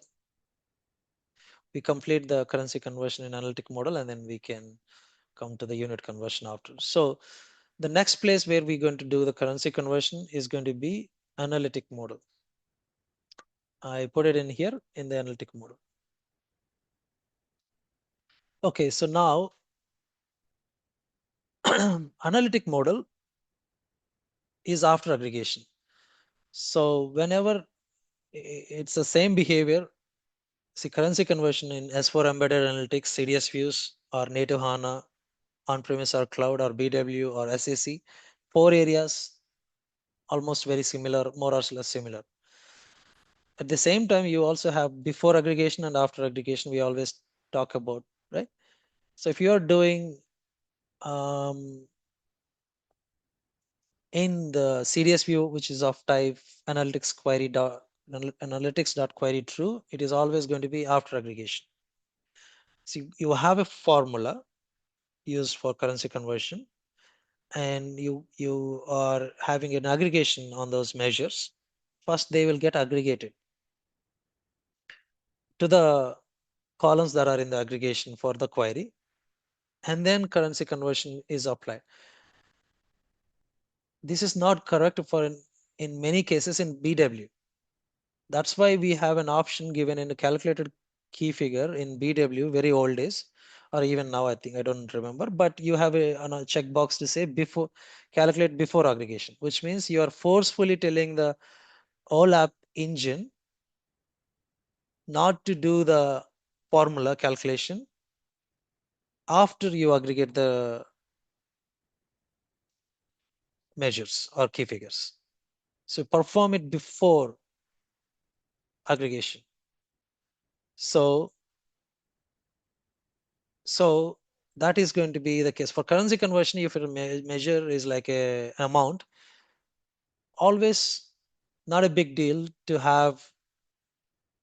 we complete the currency conversion in analytic model and then we can come to the unit conversion after. So the next place where we're going to do the currency conversion is going to be analytic model. I put it in here in the analytic model. Okay, so now analytic model is after aggregation. So whenever it's the same behavior, see currency conversion in S4 embedded analytics, CDS views or native HANA, on-premise or cloud or BW or SAC, 4 areas almost very similar, more or less similar. At the same time, you also have before aggregation and after aggregation, we always talk about, right? So if you are doing in the CDS view, which is of type analytics.query true, it is always going to be after aggregation. So you have a formula used for currency conversion and you are having an aggregation on those measures. First, they will get aggregated to the columns that are in the aggregation for the query, and then currency conversion is applied. This is not correct for in many cases in BW. That's why we have an option given in a calculated key figure in BW, very old days, or even now, I think, I don't remember, but you have a checkbox to say calculate before aggregation, which means you are forcefully telling the OLAP engine not to do the formula calculation after you aggregate the measures or key figures. So perform it before aggregation. So that is going to be the case for currency conversion. If your measure is like an amount, always not a big deal to have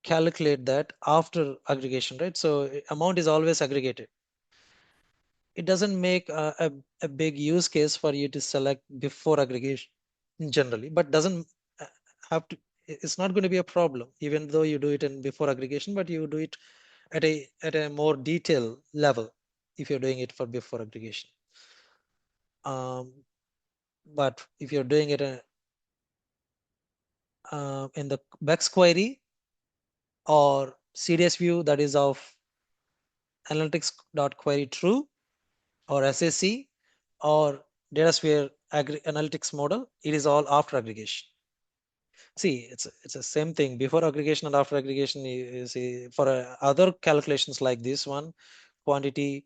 calculate that after aggregation, right? So amount is always aggregated. It doesn't make a big use case for you to select before aggregation generally, but doesn't have to, it's not going to be a problem even though you do it in before aggregation, but you do it at a more detailed level if you're doing it for before aggregation. But if you're doing it in the Bex query or CDS view that is of analytics.query true or SAC or DataSphere analytics model, it is all after aggregation. See, it's the same thing before aggregation and after aggregation. You see, for other calculations like this one, quantity,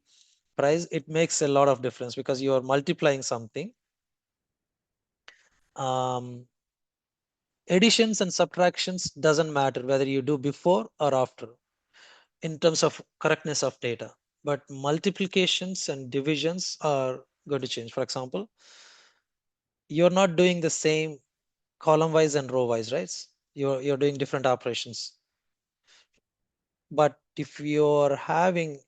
price, it makes a lot of difference because you are multiplying something. Additions and subtractions doesn't matter whether you do before or after in terms of correctness of data, but multiplications and divisions are going to change. For example, you're not doing the same column wise and row wise, right? You're doing different operations. But if you're having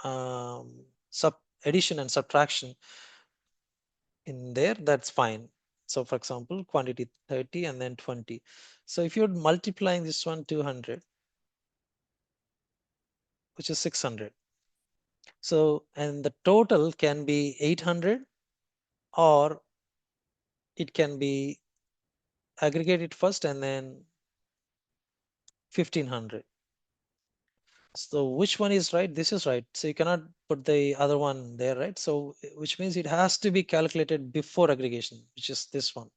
sub addition and subtraction in there, that's fine. So for example, quantity 30 and then 20. So if you're multiplying this one 200, which is 600. So, and the total can be 800 or it can be aggregated first and then 1500. So which one is right? This is right. So you cannot put the other one there, right? So which means it has to be calculated before aggregation, which is this one,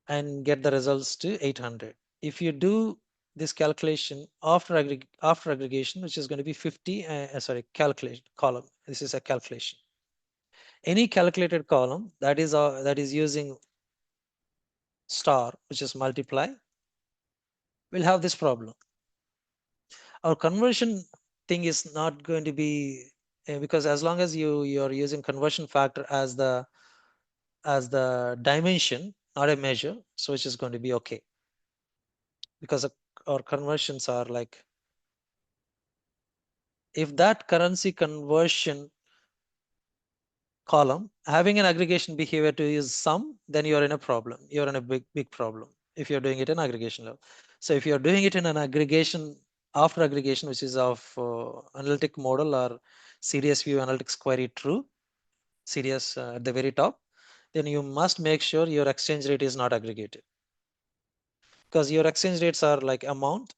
and get the results to 800. If you do this calculation after aggregation, which is going to be 50, calculation column. This is a calculation. Any calculated column that is using star, which is multiply, will have this problem. Our conversion thing is not going to be because as long as you're using conversion factor as the dimension, not a measure, so which is going to be okay because our conversions are like, if that currency conversion column having an aggregation behavior to use sum, then you're in a problem. You're in a big problem if you're doing it in aggregation level. So if you're doing it in an aggregation after aggregation, which is of analytic model or CDS view analytics query true, CDS at the very top, then you must make sure your exchange rate is not aggregated, because your exchange rates are like amount.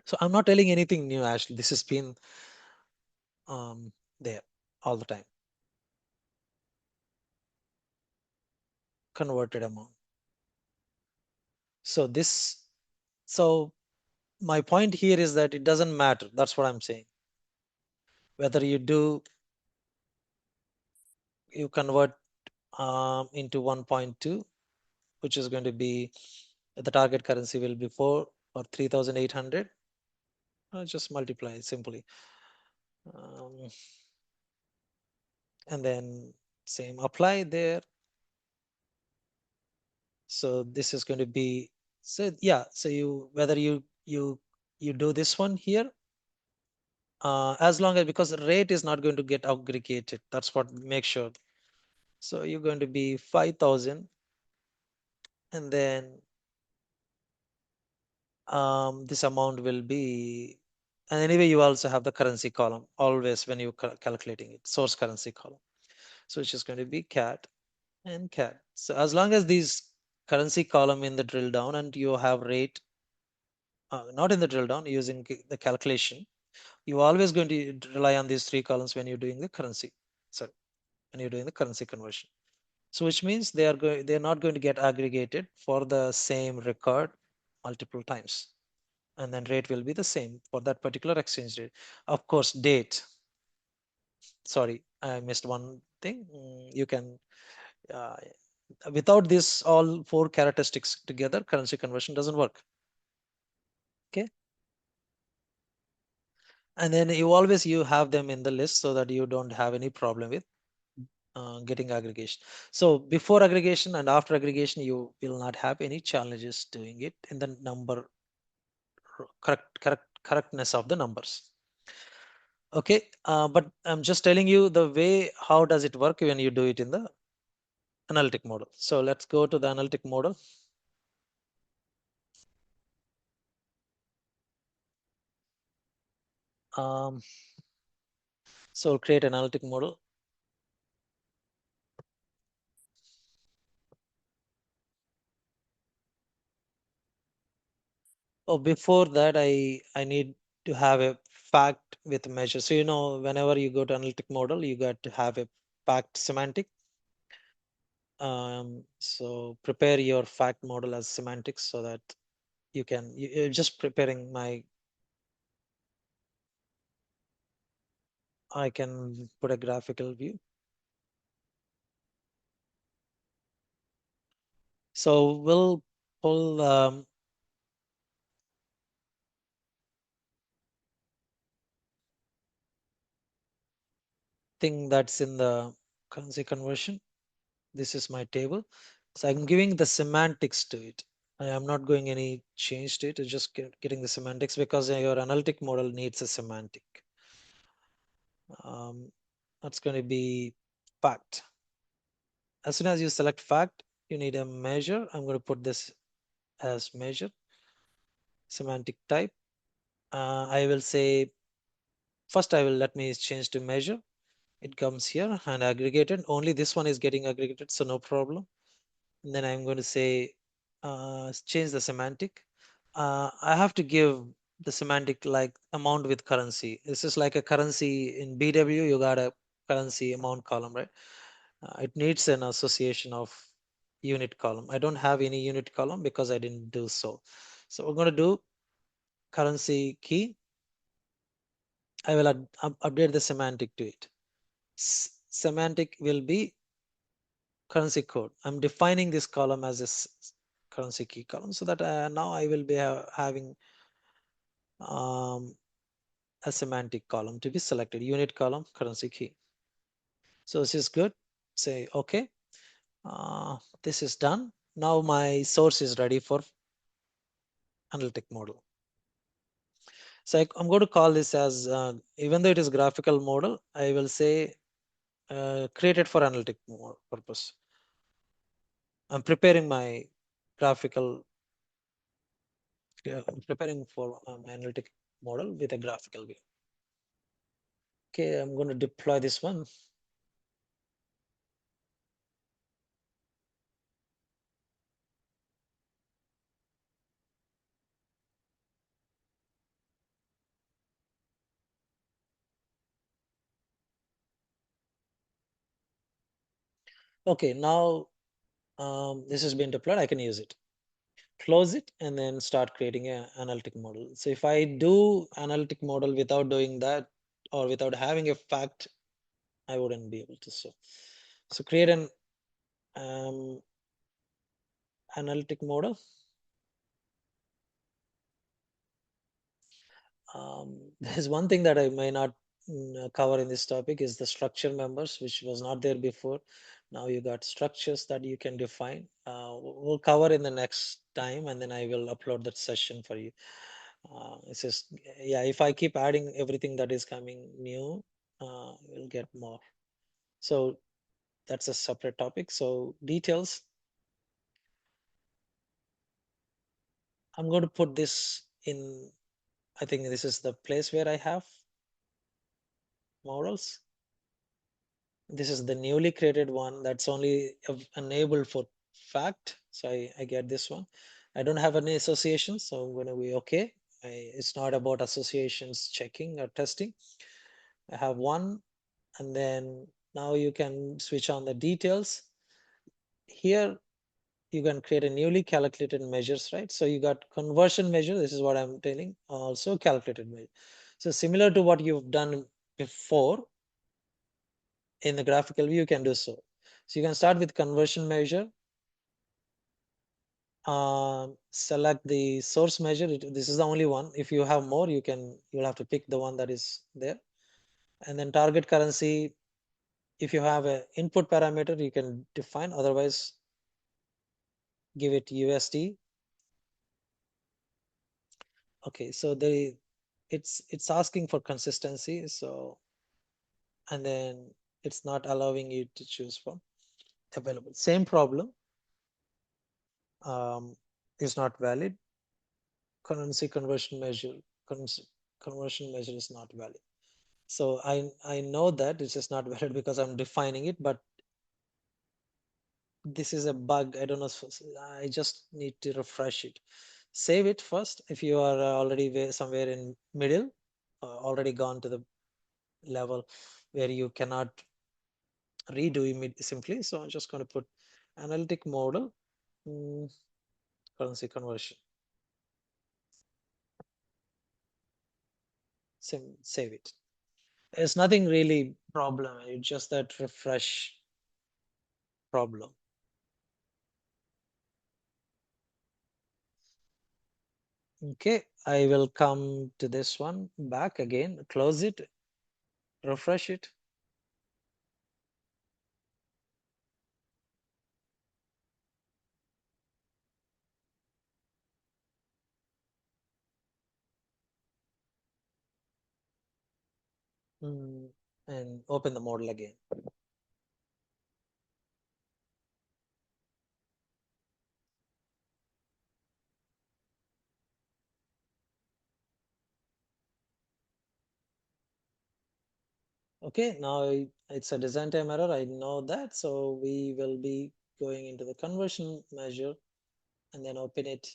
So I'm not telling anything new, Ashley. This has been there all the time. Converted amount. So my point here is that it doesn't matter. That's what I'm saying. Whether you convert into 1.2, which is going to be the target currency will be 4 or 3,800. Just multiply simply. And then same apply there. So this is going to be, so yeah, so whether you do this one here, as long as, because the rate is not going to get aggregated, that's what make sure. So you're going to be 5,000 and then this amount will be, and anyway you also have the currency column always when you calculating it, source currency column. So it's just going to be cat and cat. So as long as these currency column in the drill down and you have rate not in the drill down using the calculation, you're always going to rely on these three columns when you're doing the currency. Sorry, when you're doing the currency conversion. So which means they're not going to get aggregated for the same record multiple times. And then rate will be the same for that particular exchange rate. Of course, date. Sorry, I missed one thing. You can, without this all four characteristics together, currency conversion doesn't work. Okay. And then you have them in the list so that you don't have any problem with getting aggregation. So before aggregation and after aggregation, you will not have any challenges doing it in the number correctness of the numbers. Okay, but I'm just telling you the way, how does it work when you do it in the analytic model. So let's go to the analytic model. So create analytic model. Oh, before that, I need to have a fact with measure. So, whenever you go to analytic model, you got to have a fact semantic. So prepare your fact model as semantics so that you're just preparing I can put a graphical view. So we'll pull thing that's in the currency conversion. This is my table. So I'm giving the semantics to it. I am not going any change to it. It's just getting the semantics because your analytic model needs a semantic. That's going to be fact. As soon as you select fact, you need a measure. I'm going to put this as measure, semantic type. I will say, first let me change to measure. It comes here and aggregated. Only this one is getting aggregated, so no problem. And then I'm going to say, change the semantic. I have to give the semantic like amount with currency. This is like a currency in BW, you got a currency amount column, right? It needs an association of unit column. I don't have any unit column because I didn't do so. So we're going to do currency key. I will update the semantic to it. Semantic will be currency code. I'm defining this column as a currency key column so that now I will be having a semantic column to be selected, unit column, currency key. So this is good. Say okay. This is done. Now my source is ready for analytic model. So I'm going to call this as, even though it is graphical model, I will say created for analytic purpose. I'm preparing my graphical, I'm preparing for my analytic model with a graphical view. Okay, I'm going to deploy this one. Okay, now this has been deployed. I can use it. Close it and then start creating an analytic model. So if I do analytic model without doing that or without having a fact, I wouldn't be able to. So create an analytic model. There's one thing that I may not cover in this topic is the structure members, which was not there before. Now you got structures that you can define. We'll cover in the next time, and then I will upload that session for you. It's just, yeah, if I keep adding everything that is coming new, we'll get more. So that's a separate topic. So details, I'm going to put this in, I think this is the place where I have models. This is the newly created one that's only enabled for fact. So I get this one. I don't have any associations, so I'm going to be okay. It's not about associations checking or testing. I have one, and then now you can switch on the details. Here you can create a newly calculated measures, right? So you got conversion measure. This is what I'm telling. Also calculated measure. So similar to what you've done before in the graphical view, you can do so. So you can start with conversion measure. Select the source measure. This is the only one. If you have more, you'll have to pick the one that is there. And then target currency. If you have an input parameter, you can define. Otherwise, give it USD. Okay, so it's asking for consistency. So, and then it's not allowing you to choose from available. Same problem. Is not valid. Currency conversion measure. Conversion measure is not valid. So I know that it's just not valid because I'm defining it, but this is a bug. I don't know. I just need to refresh it. save it first. If you are already somewhere in middle, already gone to the level where you cannot redo simply. So I'm just going to put analytic model, currency conversion. Save it. There's nothing really problem. It's just that refresh problem. Okay, I will come to this one back again, close it, refresh it. And open the model again. Okay, now it's a design time error. I know that. So we will be going into the conversion measure and then open it.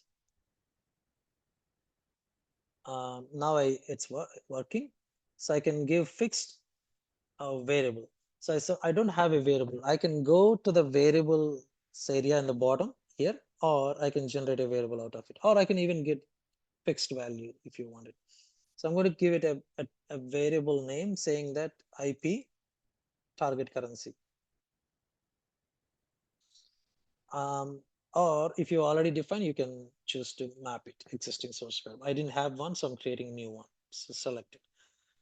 Now it's working. So I can give fixed variable. So I don't have a variable. I can go to the variables area in the bottom here, or I can generate a variable out of it, or I can even get fixed value if you want it. So I'm going to give it a variable name saying that IP target currency. Or if you already define, you can choose to map it existing source code. I didn't have one, so I'm creating a new one. So select it.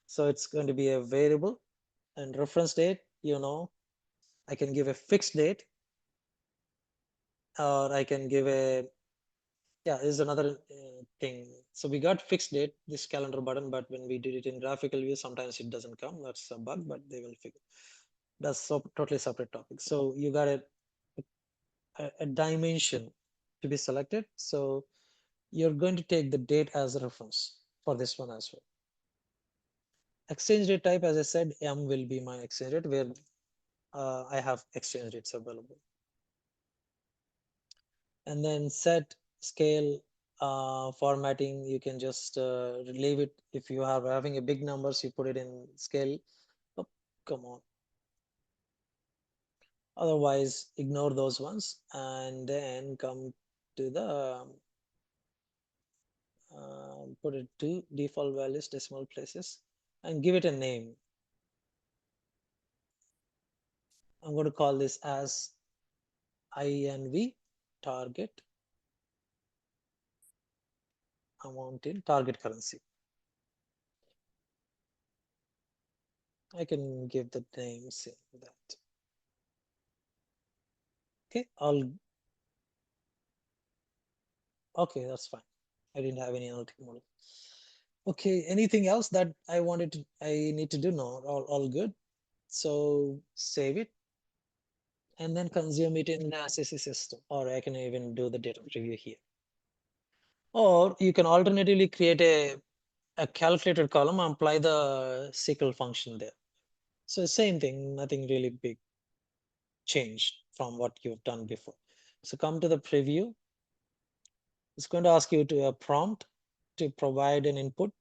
So it's going to be a variable and reference date, I can give a fixed date, or I can give this is another thing. So we got fixed date, this calendar button, but when we did it in graphical view, sometimes it doesn't come. That's a bug, but they will figure. That's totally separate topic. So you got a dimension to be selected. So you're going to take the date as a reference for this one as well. Exchange rate type, as I said, M will be my exchange rate where I have exchange rates available. And then set scale formatting, you can just leave it. If you are having a big numbers, you put it in scale. Oh, come on. Otherwise, ignore those ones and then come to the put it to default values, decimal places, and give it a name. I'm going to call this as INV target amount in target currency. I can give the name saying that. Okay, okay, that's fine. I didn't have any analytic model. Okay, anything else that I need to do? No, all good. So save it and then consume it in the SSE system, or I can even do the data preview here. Or you can alternatively create a calculated column and apply the SQL function there. So same thing, nothing really big changed from what you've done before. So come to the preview. It's going to ask you to a prompt to provide an input.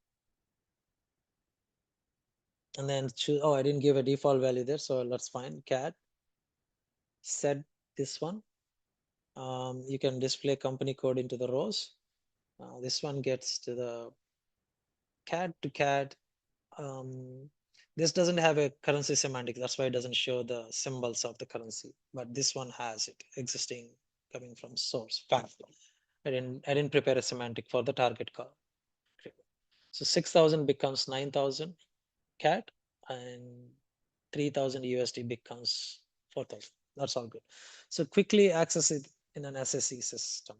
And then choose, I didn't give a default value there, so let's find cat, set this one. You can display company code into the rows. This one gets to the cat to cat. This doesn't have a currency semantic. That's why it doesn't show the symbols of the currency, but this one has it existing coming from source fact. I didn't prepare a semantic for the target call. So 6,000 becomes 9,000 cat and 3,000 USD becomes 4,000. That's all good. So quickly access it in an SSE system.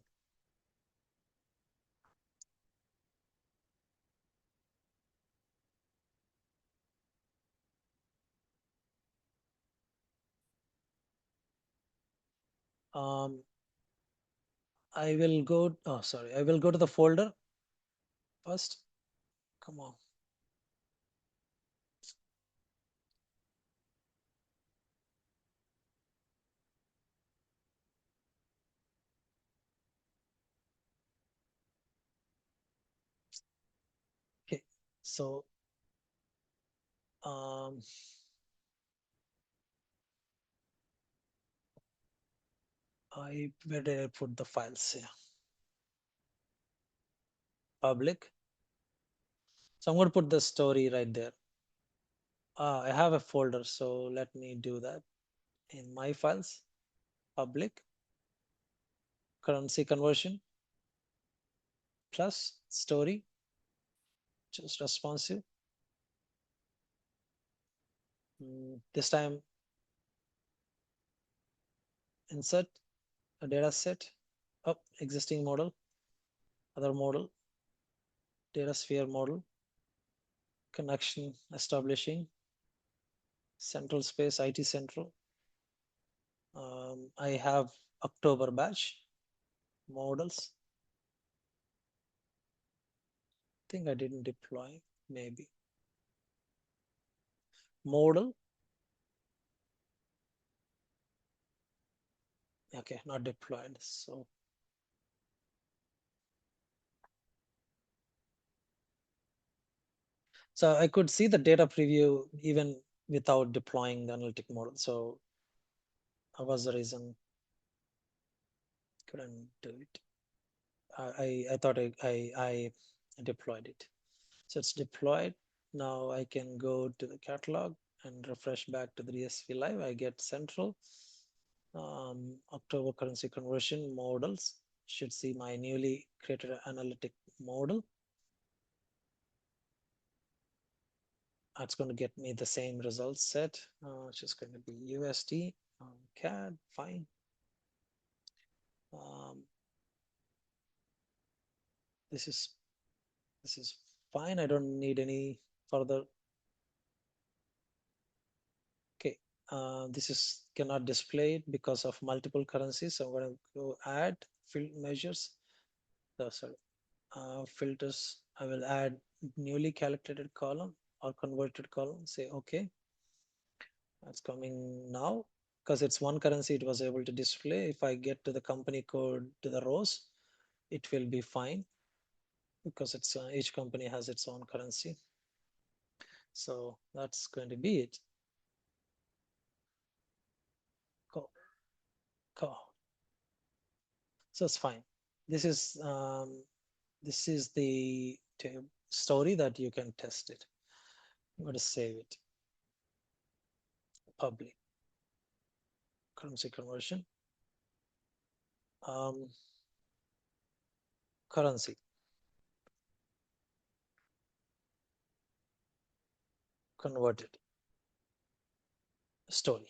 I will go, I will go to the folder first. Come on. So where did I put the files here? Public. So I'm going to put the story right there. I have a folder, so let me do that. In my files, public, currency conversion, plus story, just responsive. This time, insert a data set, existing model, other model, DataSphere model, connection establishing, central space, IT central. I have October batch models. I think I didn't deploy, maybe. Model. Okay, not deployed. So I could see the data preview even without deploying the analytic model. So that was the reason couldn't do it. I thought I deployed it. So it's deployed. Now I can go to the catalog and refresh back to the DSV Live. I get central October currency conversion models. Should see my newly created analytic model. That's going to get me the same result set, which is going to be USD, CAD, fine. This is fine. I don't need any further. Okay, this is cannot display it because of multiple currencies. So I'm going to go add field measures. Sorry, filters. I will add newly calculated column or converted column. Say okay. That's coming now because it's one currency. It was able to display. If I get to the company code to the rows, it will be fine because it's each company has its own currency. So that's going to be it. Cool. So it's fine. This is the story that you can test it. I'm going to save it. Public currency conversion. Currency. Converted. Story.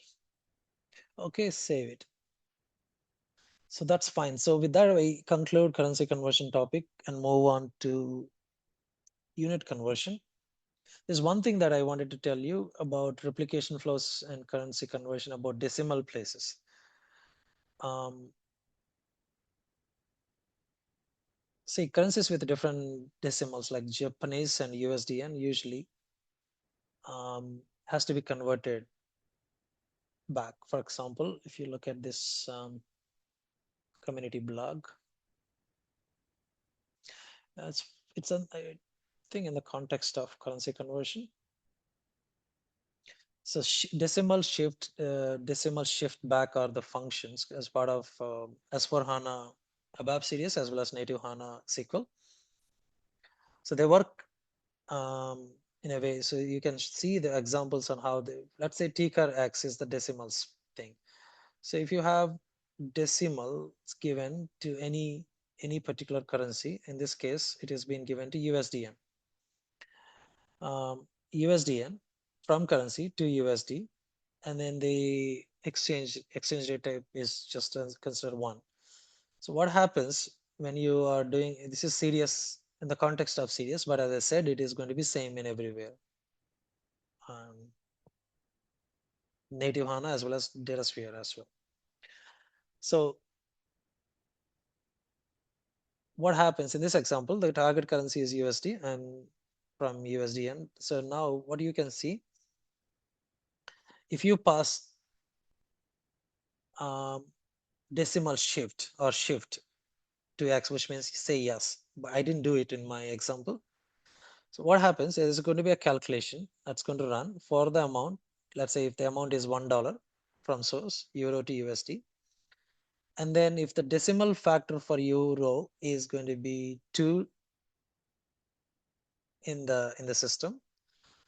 Okay, save it. So that's fine. So with that, we conclude currency conversion topic and move on to unit conversion. There's one thing that I wanted to tell you about replication flows and currency conversion about decimal places. See, currencies with different decimals like Japanese and USDN usually has to be converted back. For example, if you look at this community blog, it's a thing in the context of currency conversion. So decimal shift back are the functions as part of S4HANA ABAP series as well as native HANA SQL. So they work in a way. So you can see the examples on how they, let's say TCAR X is the decimals thing. So if you have decimals given to any particular currency, in this case, it has been given to USDN. USDN from currency to USD, and then the exchange rate type is just considered one. So what happens when you are doing, this is serious in the context of serious, but as I said, it is going to be same in everywhere. Native HANA as well as DataSphere as well. So what happens in this example, the target currency is USD and from USDN. So now what you can see, if you pass decimal shift or shift to X, which means say yes, but I didn't do it in my example. So what happens is there's going to be a calculation that's going to run for the amount. Let's say if the amount is $1 from source, euro to USD. And then if the decimal factor for euro is going to be 2 in the system,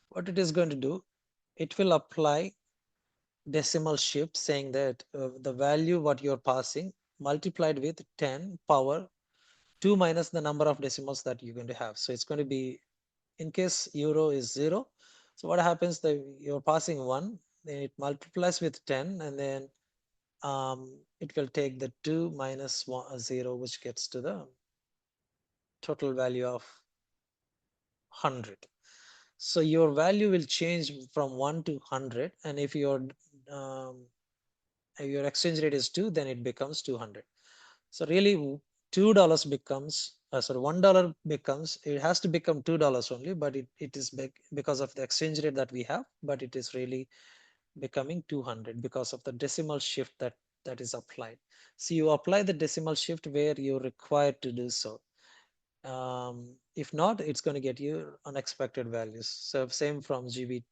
what it is going to do, it will apply decimal shift saying that the value what you're passing multiplied with 10 power 2 minus the number of decimals that you're going to have. So it's going to be, in case euro is 0, so what happens that you're passing 1, then it multiplies with 10, and then it will take the 2 minus 1, 0, which gets to the total value of 100. So your value will change from 1 to 100, and if um, your exchange rate is 2, then it becomes 200. So really $2 becomes, sorry, $1 becomes, it has to become $2 only, but it is because of the exchange rate that we have, but it is really becoming 200 because of the decimal shift that is applied. So you apply the decimal shift where you're required to do so. If not, it's going to get you unexpected values. So same from GB,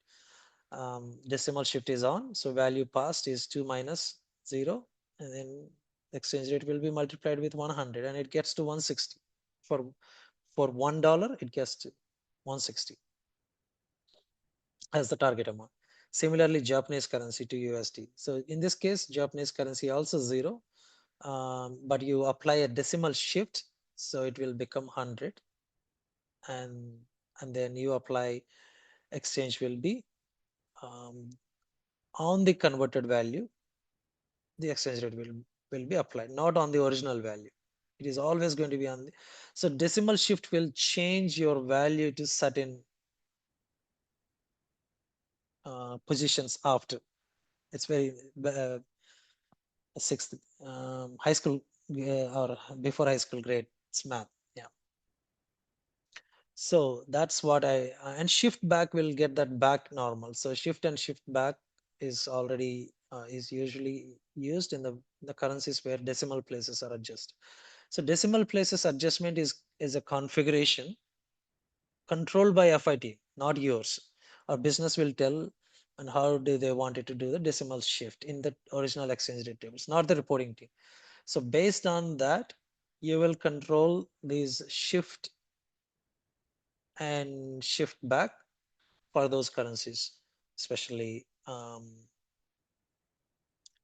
decimal shift is on, so value passed is 2 minus 0, and then the exchange rate will be multiplied with 100, and it gets to 160. For $1 it gets to 160 as the target amount. Similarly, Japanese currency to USD. So in this case, Japanese currency also 0, but you apply a decimal shift, so it will become 100, and then you apply exchange will be on the converted value, the exchange rate will be applied, not on the original value. It is always going to be on the, so decimal shift will change your value to certain positions after. It's very sixth high school or before high school grade. It's math. Yeah. So that's what and shift back will get that back normal. So shift and shift back is already is usually used in the currencies where decimal places are adjusted. So decimal places adjustment is a configuration controlled by FIT, not yours. Our business will tell and how do they want it to do the decimal shift in the original exchange rate tables, not the reporting team. So based on that, you will control these shift and shift back for those currencies, especially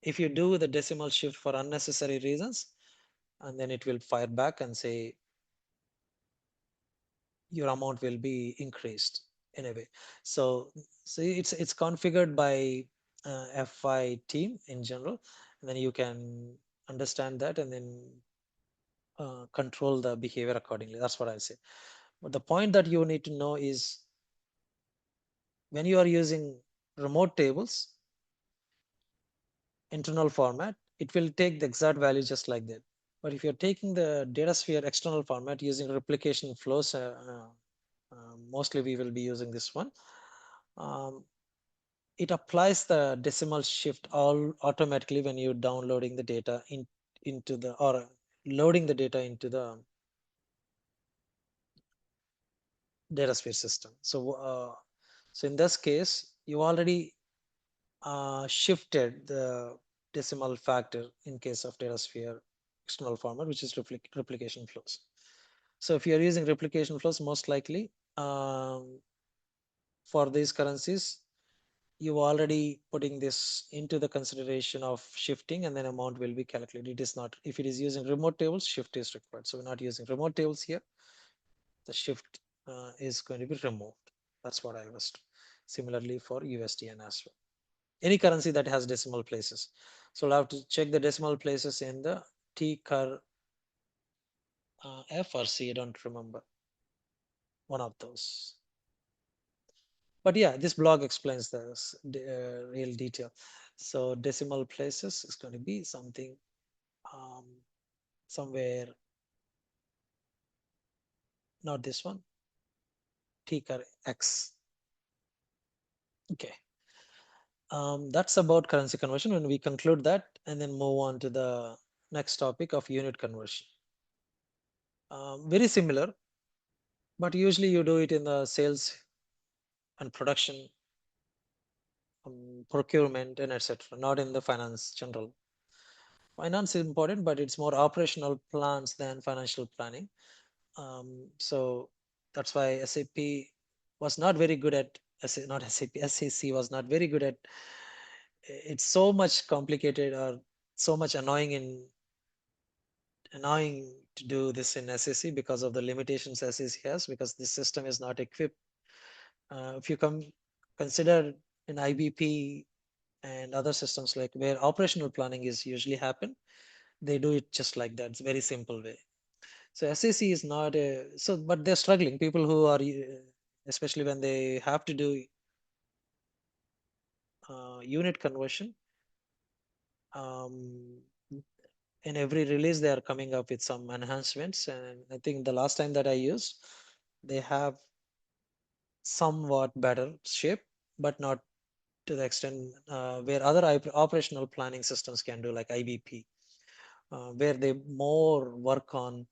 if you do the decimal shift for unnecessary reasons, and then it will fire back and say your amount will be increased in a way. So it's configured by FI team in general, and then you can understand that and then control the behavior accordingly. That's what I'll say. But the point that you need to know is when you are using remote tables, internal format, it will take the exact value just like that. But if you're taking the DataSphere external format using replication flows, mostly we will be using this one. It applies the decimal shift all automatically when you're downloading the data into the or loading the data into the DataSphere system. So in this case, you already shifted the decimal factor in case of DataSphere external format, which is replication flows. So if you're using replication flows, most likely for these currencies, you already putting this into the consideration of shifting, and then amount will be calculated. It is not, if it is using remote tables, shift is required. So we're not using remote tables here. The shift is going to be removed. That's what I was. Similarly for USDN as well. Any currency that has decimal places. So we'll have to check the decimal places in the TCAR F or C, I don't remember. One of those. But yeah, this blog explains this real detail. So decimal places is going to be something somewhere, not this one, TCAR X. Okay. That's about currency conversion. When we conclude that and then move on to the next topic of unit conversion. Very similar. But usually you do it in the sales and production, procurement and etc., not in the finance general. Finance is important, but it's more operational plans than financial planning. So that's why SAP was not very good at, not SAP, SAC was not very good at. It's so much complicated or so much annoying to do this in SAC because of the limitations SAC has, because this system is not equipped. If you consider in IBP and other systems like where operational planning is usually happen, they do it just like that. It's a very simple way. So SAC is not a, so, but they're struggling. People who are, especially when they have to do unit conversion, um, in every release they are coming up with some enhancements. And I think the last time that I used, they have somewhat better shape, but not to the extent where other operational planning systems can do, like IBP, where they more work on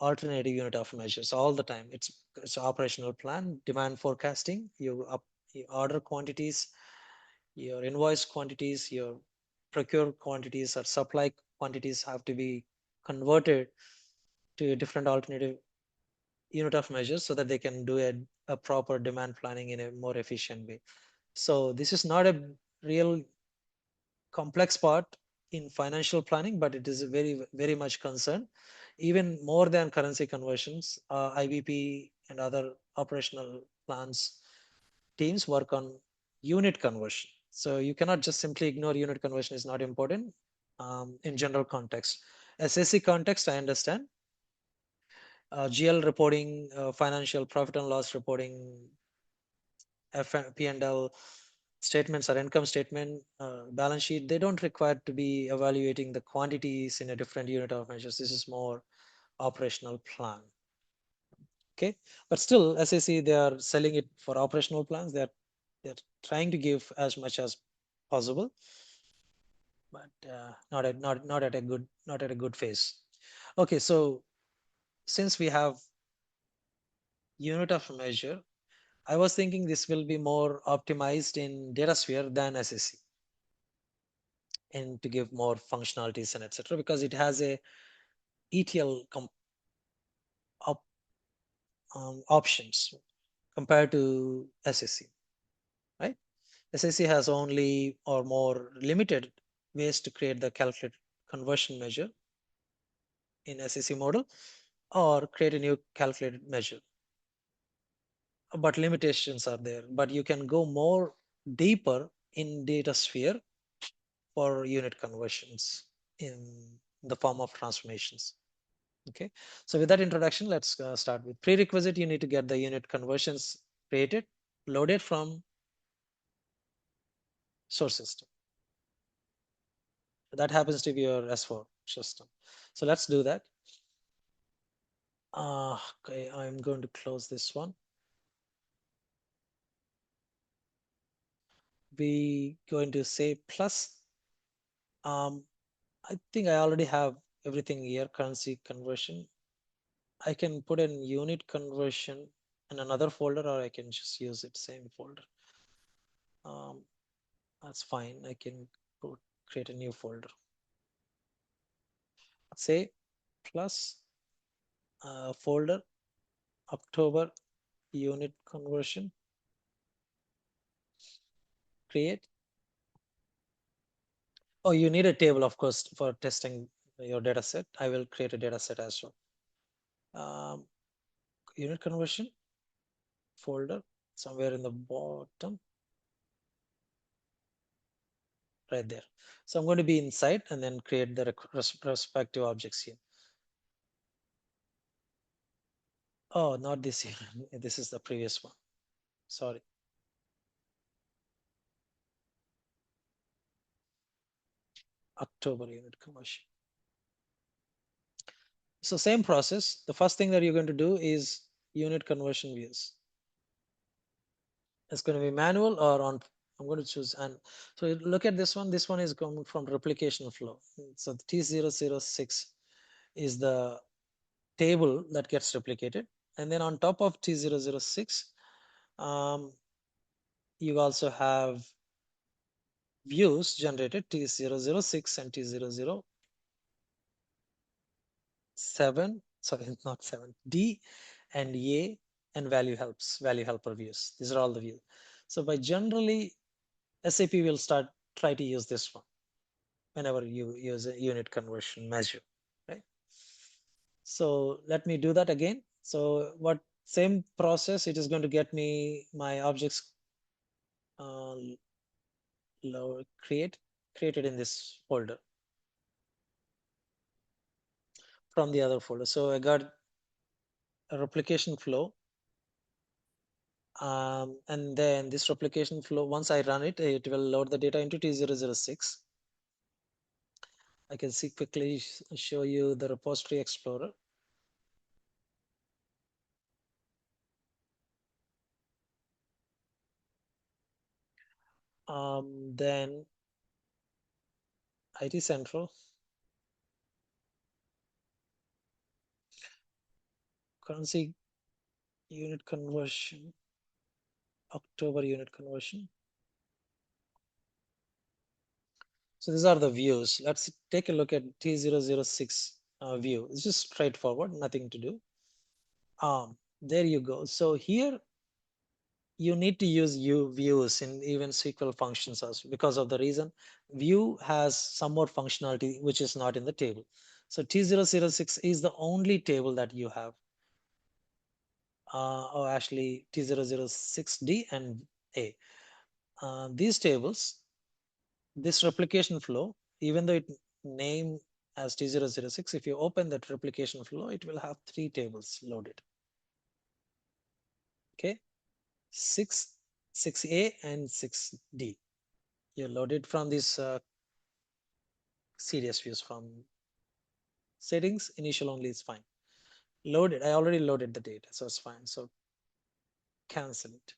alternative unit of measures all the time. It's operational plan, demand forecasting, you order quantities, your invoice quantities, your procure quantities or supply quantities have to be converted to a different alternative unit of measures so that they can do a proper demand planning in a more efficient way. So this is not a real complex part in financial planning, but it is a very much concern. Even more than currency conversions, IBP and other operational plans teams work on unit conversion. So you cannot just simply ignore unit conversion is not important in general context. SAC context, I understand. GL reporting, financial profit and loss reporting, P&L statements or income statement, balance sheet, they don't require to be evaluating the quantities in a different unit of measures. This is more operational plan. Okay, but still SAC, they are selling it for operational plans. They're trying to give as much as possible, but not at a good phase. Okay, so since we have unit of measure, I was thinking this will be more optimized in DataSphere than SAC, and to give more functionalities and etc., because it has a ETL op options compared to SAC, right? SAC has only or more limited ways to create the calculate conversion measure in SAC model or create a new calculated measure. But limitations are there. But you can go more deeper in DataSphere for unit conversions in the form of transformations. Okay, so with that introduction, let's start with prerequisite. You need to get the unit conversions created, loaded from source system. That happens to be your S4 system. So let's do that. Okay, I'm going to close this one. We going to say plus. I think I already have everything here. Currency conversion. I can put in unit conversion in another folder, or I can just use it same folder. That's fine. I can create a new folder. Say plus folder October unit conversion. Create. Oh, you need a table, of course, for testing your data set. I will create a data set as well. Unit conversion folder somewhere in the bottom, right there. So I'm going to be inside and then create the respective objects here. Oh, not this here. This is the previous one. Sorry. October unit conversion. So same process. The first thing that you're going to do is unit conversion views. It's going to be manual or on. I'm going to choose, and so look at this one. This one is coming from replication flow. So the T006 is the table that gets replicated. And then on top of T006, you also have views generated T006 and T007, sorry, not 7, D and A, and value helper views. These are all the views. So by generally, SAP will try to use this one whenever you use a unit conversion measure, right? So let me do that again. So what same process, it is going to get me my objects uh, created in this folder from the other folder. So I got a replication flow. And then this replication flow, once I run it, it will load the data into T006. I can see quickly show you the repository explorer. Then IT Central, currency unit conversion, October unit conversion. So these are the views. Let's take a look at T006 view. It's just straightforward, nothing to do. There you go. So here you need to use views in even SQL functions also, because of the reason view has some more functionality which is not in the table. So T006 is the only table that you have. Or actually T006D and A. These tables, this replication flow, even though it name as T006, if you open that replication flow, it will have 3 tables loaded. Okay, 6A and 6D. You loaded from this CDS views from settings, initial only is fine. Loaded, I already loaded the data, so it's fine. So cancel it.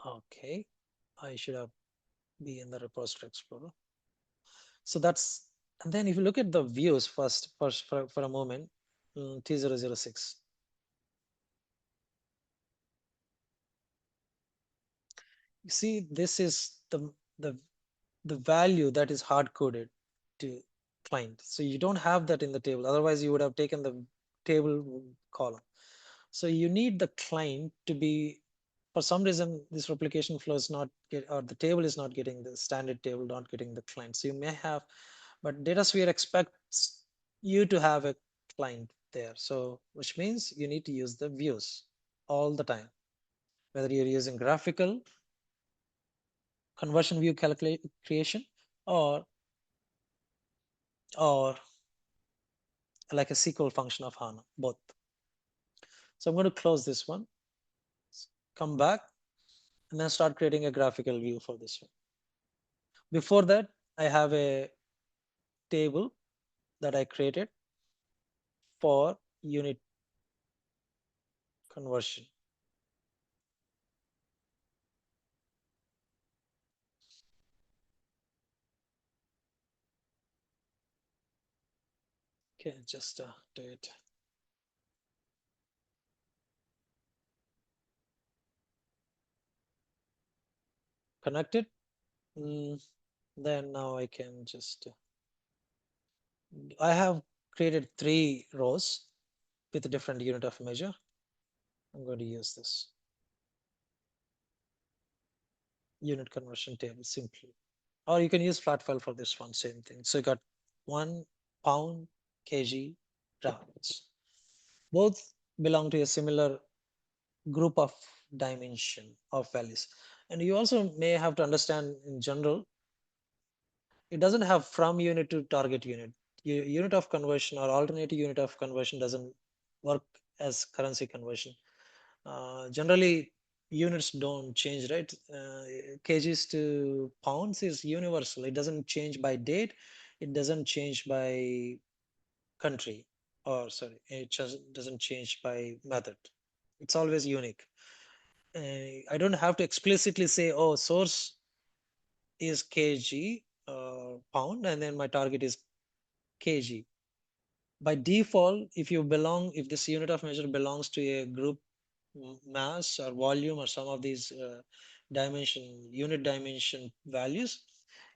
Okay, I should have be in the repository explorer. So that's, and then if you look at the views first for a moment, T006. You see, this is the value that is hard coded to client. So you don't have that in the table. Otherwise, you would have taken the table column. So you need the client to be, for some reason, this replication flow is not or the table is not getting the standard table, not getting the client. So you may have, but DataSphere expects you to have a client there. So which means you need to use the views all the time, whether you're using graphical conversion view creation or like a SQL function of HANA, both. So I'm going to close this one, come back, and then start creating a graphical view for this one. Before that, I have a table that I created for unit conversion. Okay, just do it. Connected. Then now I can just, I have created 3 rows with a different unit of measure. I'm going to use this unit conversion table simply. Or you can use flat file for this one, same thing. So you got 1 pound, kg, grams. Both belong to a similar group of dimension of values. And you also may have to understand in general, it doesn't have from unit to target unit. Unit of conversion or alternative unit of conversion doesn't work as currency conversion. Generally, units don't change, right? Kgs to pounds is universal. It doesn't change by date. It doesn't change by country, or sorry, it just doesn't change by method. It's always unique. I don't have to explicitly say, oh, source is kg pound, and then my target is kg. By default, if this unit of measure belongs to a group mass or volume or some of these unit dimension values,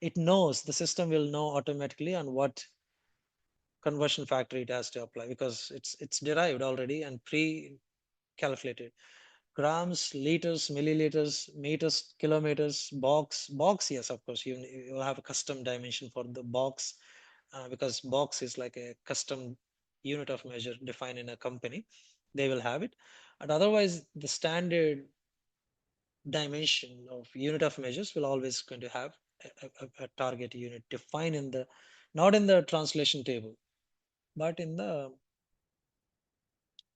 it knows, the system will know automatically on what conversion factor it has to apply, because it's derived already and pre-calculated. Grams, liters, milliliters, meters, kilometers, box, yes, of course, you have a custom dimension for the box, because box is like a custom unit of measure defined in a company. They will have it. And otherwise, the standard dimension of unit of measures will always going to have a target unit defined in the, not in the translation table, but in the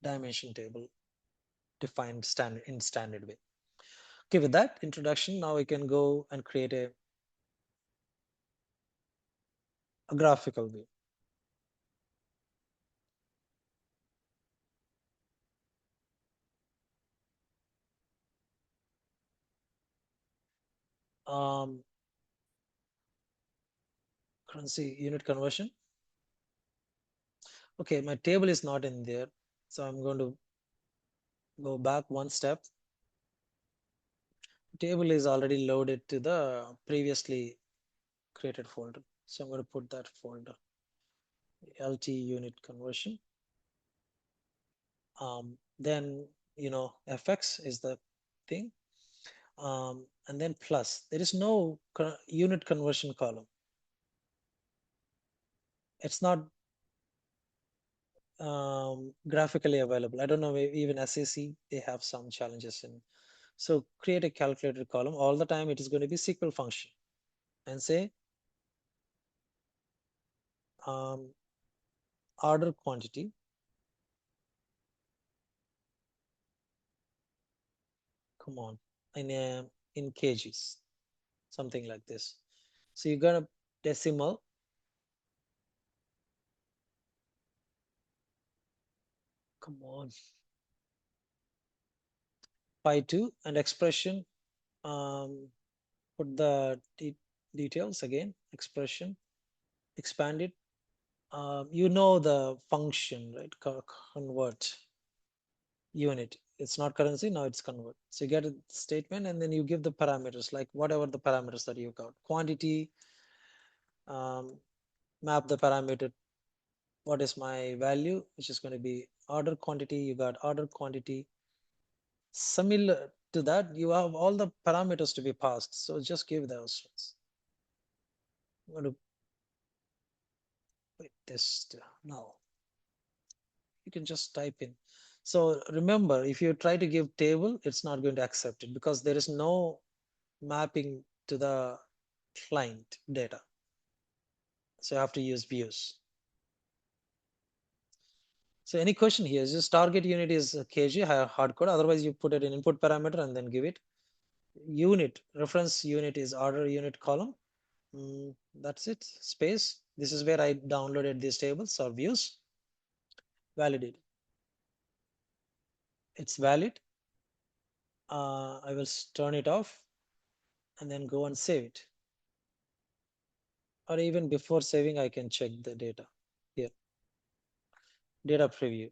dimension table defined standard way. Okay, with that introduction, now we can go and create a graphical view. Um, Currency unit conversion. Okay, my table is not in there, so I'm going to go back one step. Table is already loaded to the previously created folder, so I'm going to put that folder, LT unit conversion. Then FX is the thing, and then plus. There is no unit conversion column. It's not graphically available. I don't know, maybe even SAC, they have some challenges in. So create a calculated column. All the time it is going to be SQL function, and say order quantity, come on, in kgs, something like this. So you got a decimal, come on, pi 2, and expression, put the details again, expression, expand it. You know the function, right? Convert unit. It's not currency, now it's convert. So you get a statement, and then you give the parameters, like whatever the parameters that you got. Quantity, map the parameter. What is my value? Which is going to be order quantity. You got order quantity. Similar to that, you have all the parameters to be passed. So just give those ones. I'm going to wait this now. You can just type in. So remember, if you try to give table, it's not going to accept it because there is no mapping to the client data. So you have to use views. So any question here is just target unit is kg hard code. Otherwise you put it in input parameter and then give it. Unit, reference unit is order unit column. That's it, space. This is where I downloaded these tables or views. Validate. It's valid. I will turn it off and then go and save it. Or even before saving, I can check the data here. Data preview.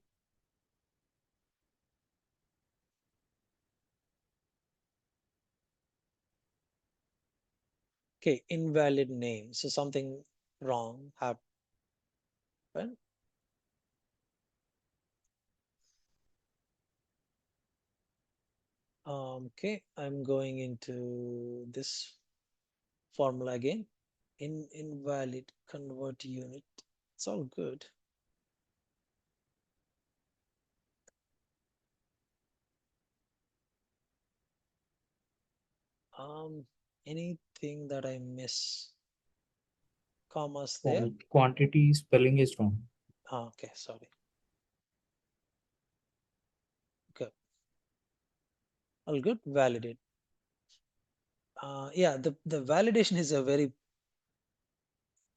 Okay, invalid name. So something wrong happened. Okay, I'm going into this formula again. Invalid convert unit. It's all good. Anything that I miss? Commas there. Quantity spelling is wrong. Okay, sorry. Okay. All good. Validate. Yeah, the validation is a very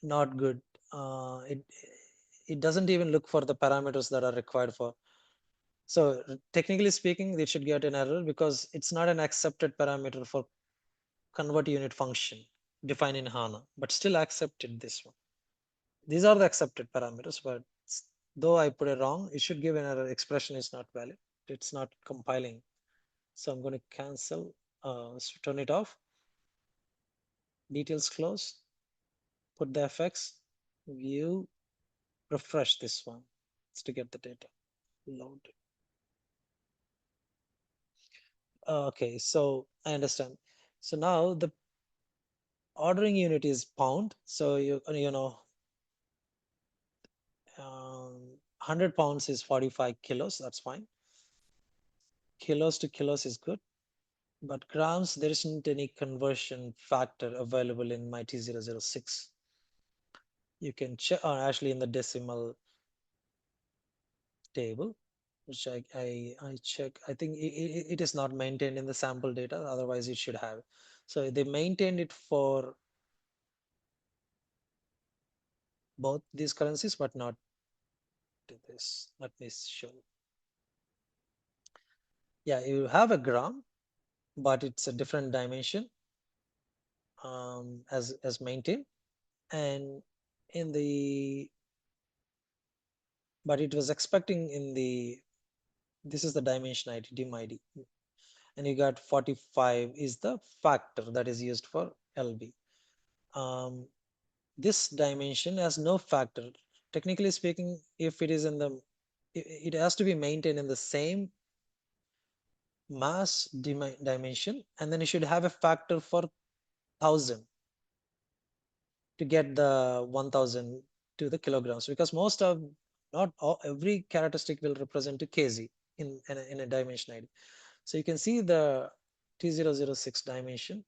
not good. It doesn't even look for the parameters that are required for. So technically speaking, it should get an error because it's not an accepted parameter for convert unit function. defined in HANA, but still accepted this one. These are the accepted parameters, but though I put it wrong, it should give an error. Expression is not valid. It's not compiling. So I'm going to cancel, turn it off. Details close. Put the FX. View. Refresh this one. It's to get the data. Load. Okay, so I understand. So now the ordering unit is pound. So you know 100 pounds is 45 kilos. That's fine. Kilos to kilos is good. But grams, there isn't any conversion factor available in my T006. You can check, or actually in the decimal table, which I check. I think it is not maintained in the sample data. Otherwise, it should have. So they maintained it for both these currencies, but not to this. Let me show. Yeah, you have a gram, but it's a different dimension as maintained. And in the, but it was expecting in the, this is the dimension ID, dim ID. And you got 45 is the factor that is used for LB. This dimension has no factor. Technically speaking, if it is in the, it has to be maintained in the same mass dimension, and then you should have a factor for 1000 to get the 1000 to the kilograms, because most of, not all, every characteristic will represent a kg in a dimension ID. So you can see the T006 dimension.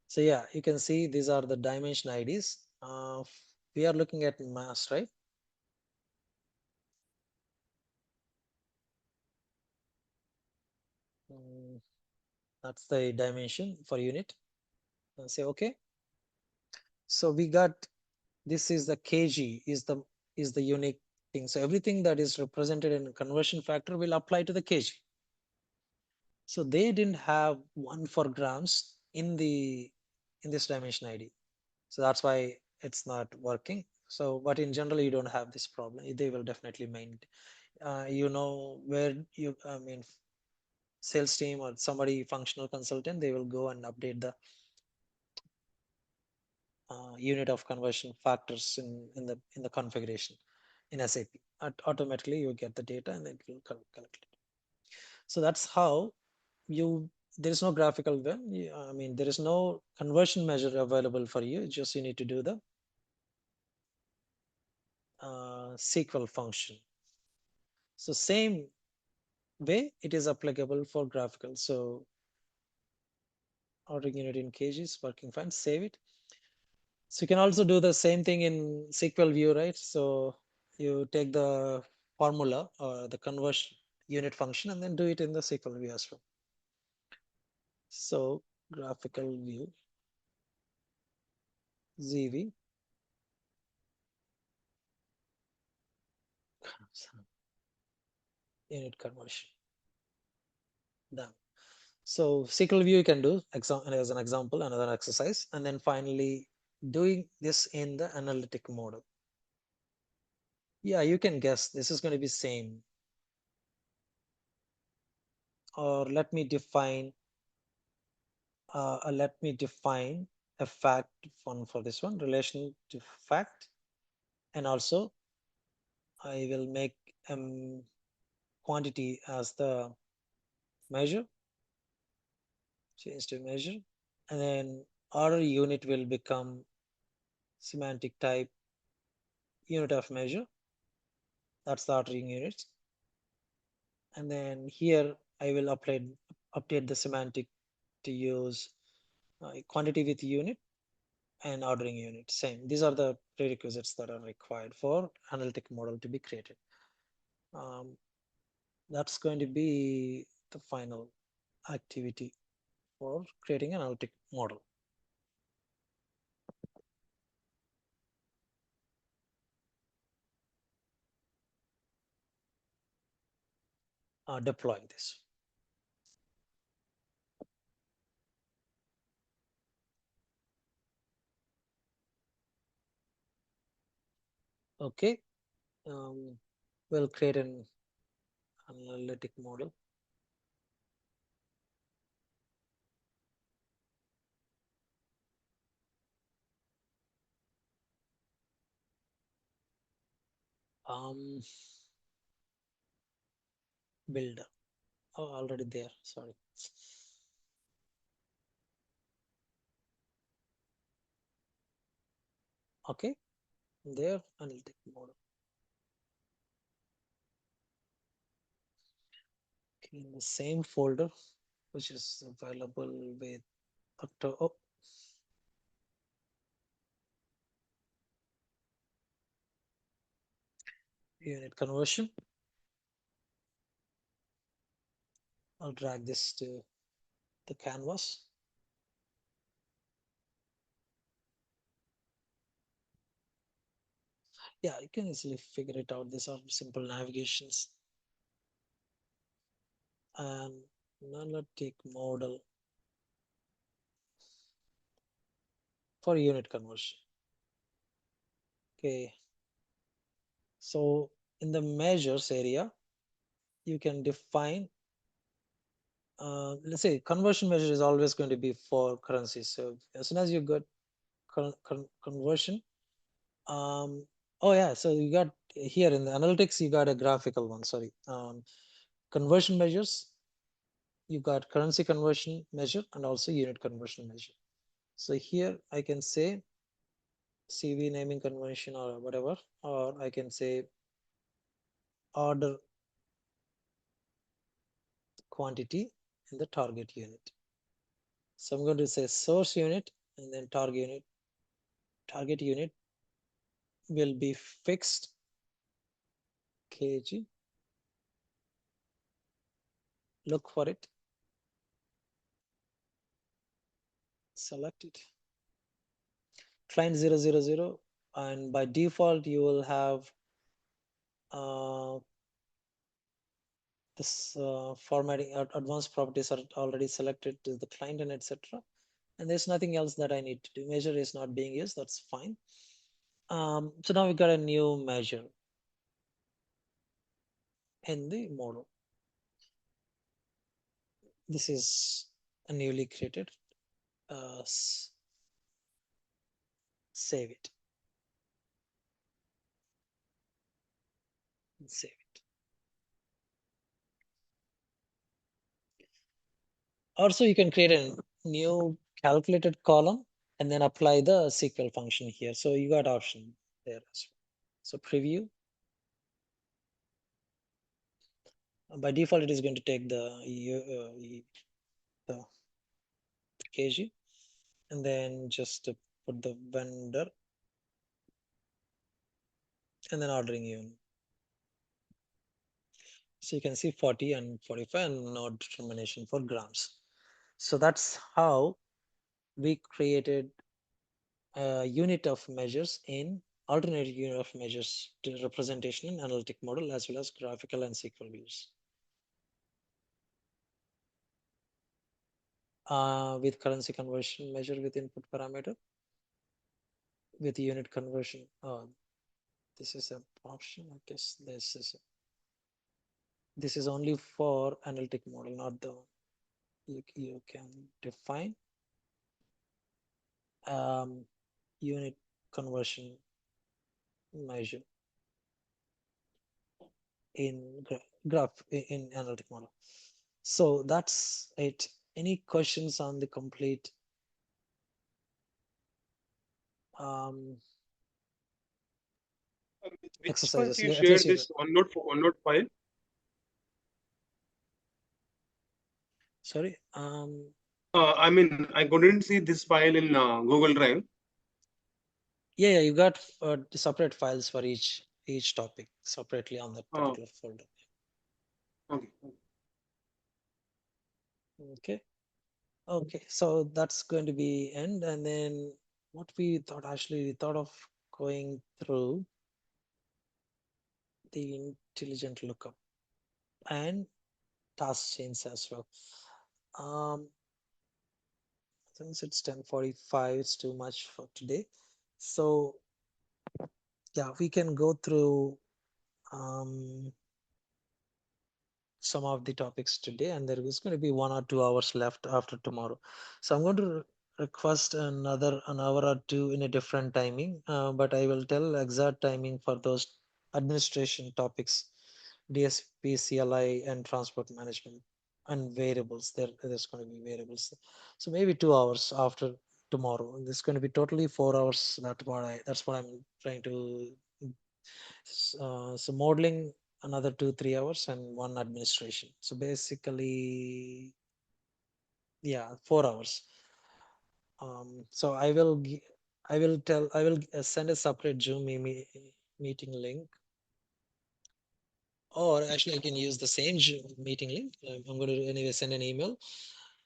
So yeah, you can see these are the dimension IDs. We are looking at mass, right? That's the dimension for unit. And say okay. So we got, this is the kg is the unique thing. So everything that is represented in conversion factor will apply to the kg. So they didn't have one for grams in this dimension ID. So that's why it's not working. So, but in general, you don't have this problem. They will definitely maintain. You know where you, I mean, sales team or somebody functional consultant, they will go and update the unit of conversion factors in the configuration in SAP. Automatically you get the data and it will calculate it. So that's how you, there is no graphical way. I mean, there is no conversion measure available for you. Just you need to do the SQL function. So same way it is applicable for graphical. So ordering unit in kgs working fine. Save it. So you can also do the same thing in SQL view, right? So you take the formula or the conversion unit function and then do it in the SQL view as well. So graphical view, ZV. Unit conversion. Done. So SQL view you can do as an example, another exercise, and then finally doing this in the analytic model. Yeah, you can guess this is going to be same. Or let me define a fact one for this one, relation to fact, and also I will make quantity as the measure, change to measure, and then order unit will become semantic type unit of measure. That's the ordering unit. And then here I will update the semantic to use quantity with unit and ordering unit. Same. These are the prerequisites that are required for analytic model to be created. That's going to be the final activity for creating an analytic model. Deploying this. Okay. We'll create an analytic model. Um, Builder. Oh, already there. Sorry. Okay. There, analytic model. Okay, in the same folder, which is available with Octo. Oh, unit conversion. I'll drag this to the canvas. Yeah, you can easily figure it out. These are simple navigations. And analytic model for unit conversion. Okay. So in the measures area, you can define, let's say conversion measure is always going to be for currency. So as soon as you got conversion, oh yeah, so you got here in the analytics, you got a graphical one, sorry. Conversion measures, you got currency conversion measure and also unit conversion measure. So here I can say CV naming convention or whatever, or I can say order quantity in the target unit. So I'm going to say source unit and then target unit. Target unit will be fixed kg. Look for it. Select it. Client 000, and by default you will have this formatting advanced properties are already selected to the client and etc. And there's nothing else that I need to do. Measure is not being used, that's fine. So now we got a new measure in the model. This is a newly created. Save it. Save it. Also, you can create a new calculated column and then apply the SQL function here. So you got option there as well. So preview. By default, it is going to take the kg and then just put the vendor and then ordering unit. So you can see 40 and 45 and no determination for grams. So that's how we created a unit of measures in alternate unit of measures to representation in analytic model as well as graphical and SQL views. With currency conversion measure with input parameter with unit conversion. This is an option. I guess this is only for analytic model, not the you can define unit conversion measure in graph in analytic model. So that's it. Any questions on the complete Which exercises? first you At least shared you this OneNote file? sorry. I mean, I couldn't see this file in Google Drive. Yeah, you got separate files for each topic separately on that Oh, particular folder. okay. Okay. Okay, so that's going to be end. And then what we thought, actually, we thought of going through the intelligent lookup and task chains as well. Since it's 10:45, it's too much for today. So Yeah, we can go through some of the topics today, and there is going to be 1 or 2 hours left after tomorrow. So I'm going to request another an hour or two in a different timing, but I will tell exact timing for those administration topics, DSP, CLI, and transport management, and variables. There's going to be variables. So maybe 2 hours after tomorrow. This is going to be totally 4 hours. That's what I'm trying to. So modeling another 2-3 hours and one administration. So basically, yeah, 4 hours. So I will send a separate Zoom meeting link, or actually I can use the same Zoom meeting link. I'm going to anyway send an email,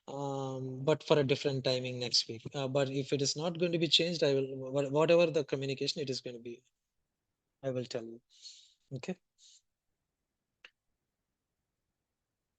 but for a different timing next week. But if it is not going to be changed, I will whatever the communication it is going to be, I will tell you. Okay.